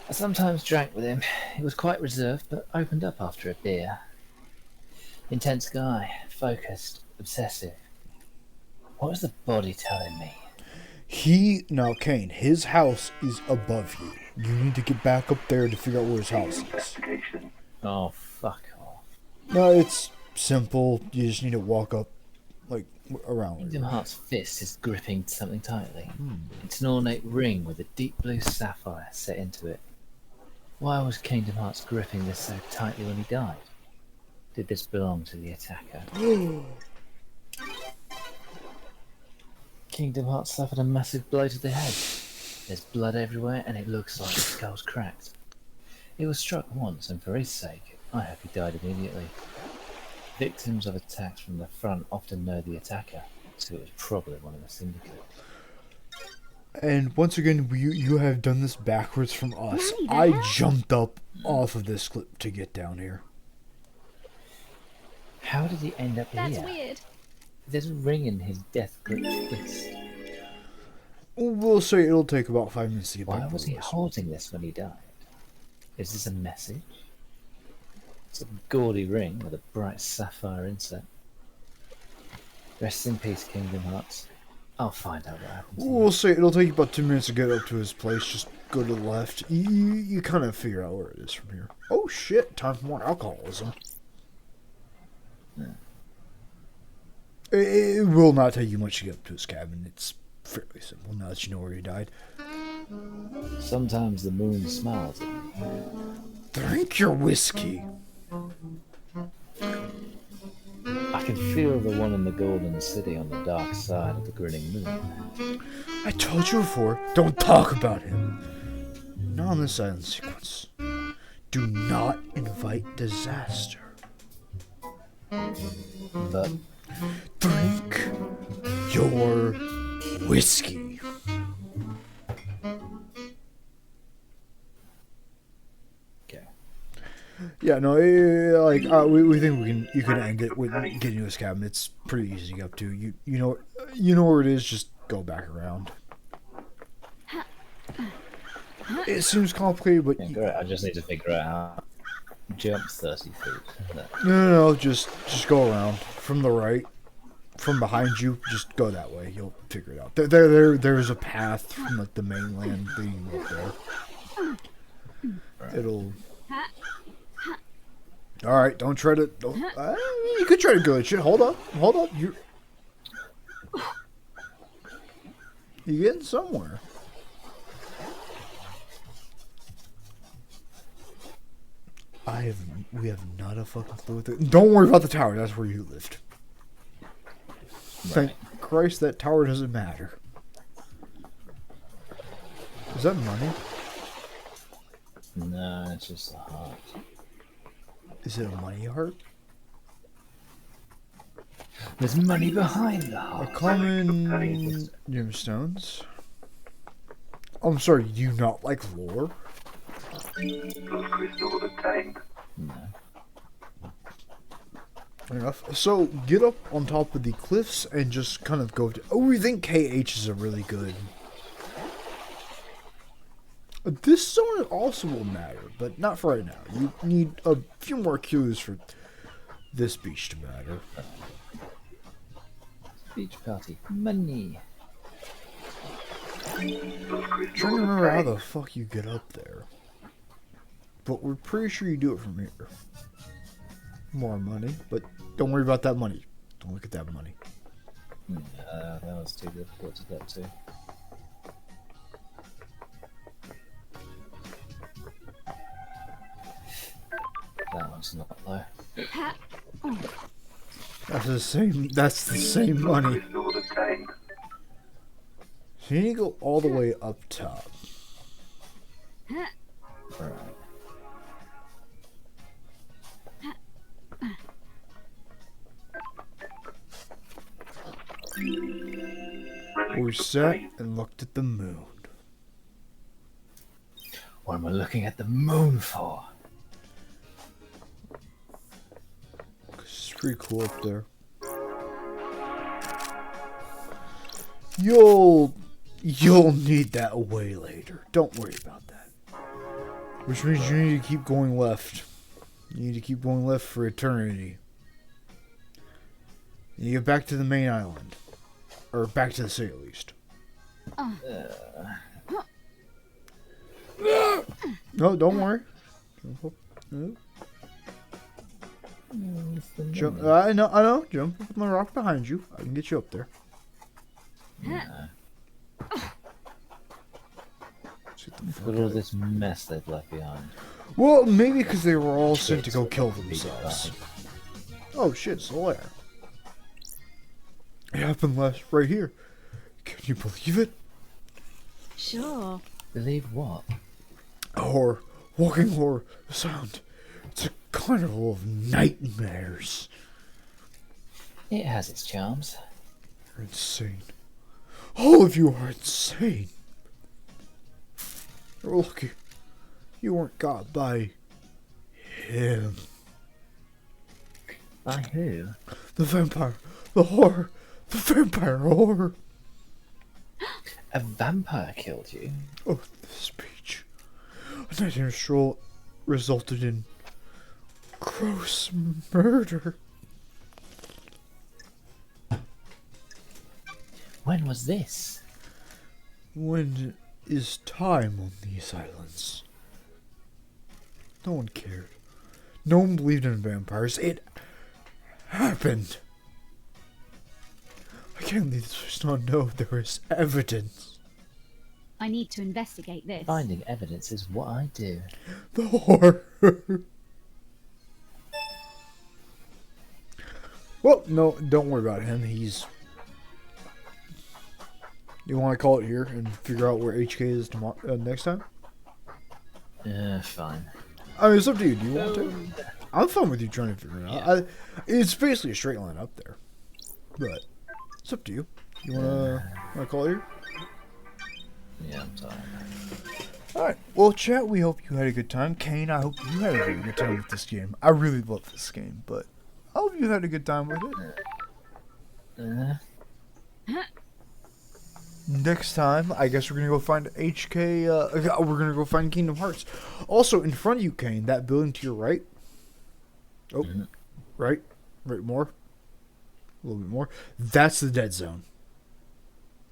I sometimes drank with him. He was quite reserved, but opened up after a beer. Intense guy, focused, obsessive. What was the body telling me? Now, Kane, his house is above you. You need to get back up there to figure out where his house is. Oh, fuck off. No, it's simple. You just need to walk up like around. Kingdom Heart's fist is gripping something tightly. Hmm. It's an ornate ring with a deep blue sapphire set into it. Why was Kingdom Hearts gripping this so tightly when he died? Did this belong to the attacker? Kingdom Hearts suffered a massive blow to the head. There's blood everywhere and it looks like his skull's cracked. He was struck once and for his sake, I hope he died immediately. Victims of attacks from the front often know the attacker, so it was probably one of the syndicate. And once again, you have done this backwards from us. Mommy, the I hell? jumped up off of this clip to get down here. How did he end up That's here? weird. There's a ring in his death-gripped fist. We'll say it'll take about 5 minutes to get Why back. was he holding this when he died? Is this a message? It's a gaudy ring with a bright sapphire inset. Rest in peace, Kingdom Hearts. I'll find out what happened to We'll say it'll take you about 2 minutes to get up to his place. Just go to the left. You kind of figure out where it is from here. Oh shit! Time for more alcoholism. It will not take you much to get up to his cabin. It's fairly simple now that you know where he died. you. Sometimes the moon smiles at me. Drink your whiskey. I can feel the one in the Golden City on the dark side of the grinning moon. I told you before, don't talk about him. Not in the silent sequence. Do not invite disaster. But Drink your whiskey. okay. Yeah, no, we think you can end it with getting to his cabin. It's pretty easy to get up to. You know where it is. Just go back around. It seems complicated, but Yeah, great. I just need to figure out how to jump 30 feet. no, just go around from the right, from behind you. Just go that way. You'll figure it out. There's a path from like the mainland leading up there. Right. It'll. All right, don't try to. You could try to go. Shit, hold up. You getting somewhere? We have not a fucking clue with it. Don't worry about the tower. That's where you lived. Thank Christ that tower doesn't matter. Is that money? No, it's just a heart. Is it a money heart? There's money behind the A heart. common gemstones. I'm sorry, do you not like lore? Crystal obtained. No. Fair enough. So get up on top of the cliffs and just kind of go to. Oh, we think KH is a really good. This zone also will matter, but not for right now. You need a few more clues for this beach to matter. Beach party. Money. I'm trying to remember how the fuck you get up there. But we're pretty sure you do it from here. More money, but don't worry about that money. Don't look at that money. That was too difficult to get to. That one's not low. That's the same money. Crystal obtained. So you need to go all the way up top. Right. We sat and looked at the moon. What am I looking at the moon for? It's pretty cool up there. You'll need that way later. Don't worry about that. Which means you need to keep going left. You need to keep going left for eternity. And you get back to the main island. Or back to the city at least. No, don't worry. No. Jump. I know. Jump up on the rock behind you. I can get you up there. Nah. Let's get the Look fuck at all out. this mess they've left behind. Well, maybe because they were all sent to Shit. go kill themselves. Oh shit, Solaire. It happened right here. Can you believe it? Sure. Believe what? Horror. Walking horror. Sound. It's a carnival of nightmares. It has its charms. You're insane. All of you are insane. You're lucky. You weren't got by him. By who? The vampire. The horror. The vampire horror. A vampire killed you? Oh, the speech. A night in a stroll resulted in gross murder. When was this? When is time on these islands? No one cared. No one believed in vampires. It happened. I can't believe this was not know there is evidence. I need to investigate this. Finding evidence is what I do. The horror. Well, no, don't worry about him. He's... You want to call it here and figure out where HK is tomorrow, next time? Fine. I mean, it's up to you. Do you want to? I'm fine with you trying to figure it out. It's basically a straight line up there. But it's up to you. You want to call it here? Yeah, I'm tired. Alright. Well, chat, we hope you had a good time. Kane, I hope you had a very good time with this game. I really love this game, but I hope you had a good time with it. Next time, I guess we're gonna go find HK. We're gonna go find Kingdom Hearts. Also, in front of you, Kane, that building to your right. Oh, right more, a little bit more. That's the dead zone.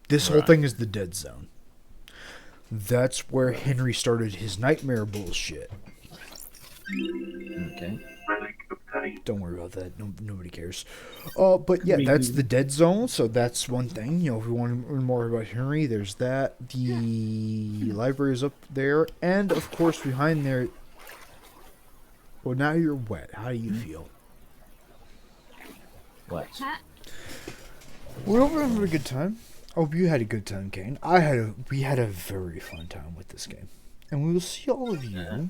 This whole thing is the dead zone. That's where Henry started his nightmare bullshit. Okay. Don't worry about that. Nobody cares. But yeah, that's the dead zone. So that's one thing. You know, if we want to learn more about Henry, there's that. The library is up there, and of course behind there. Well, now you're wet. How do you feel? What? We hope you had a good time. I hope you had a good time, Kane. We had a very fun time with this game, and we will see all of you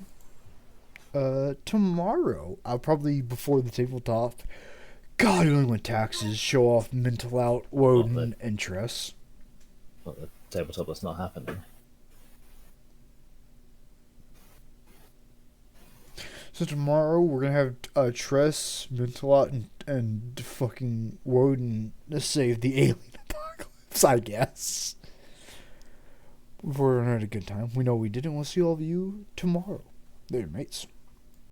tomorrow. I'll probably before the tabletop. God, only when taxes show off mental out, Woden, and Tress. Well, the tabletop that's not happening. So tomorrow we're gonna have Tress, mental out, and fucking Woden to save the alien apocalypse, I guess. We've already had a good time. We know we did, and we'll see all of you tomorrow. Later, mates.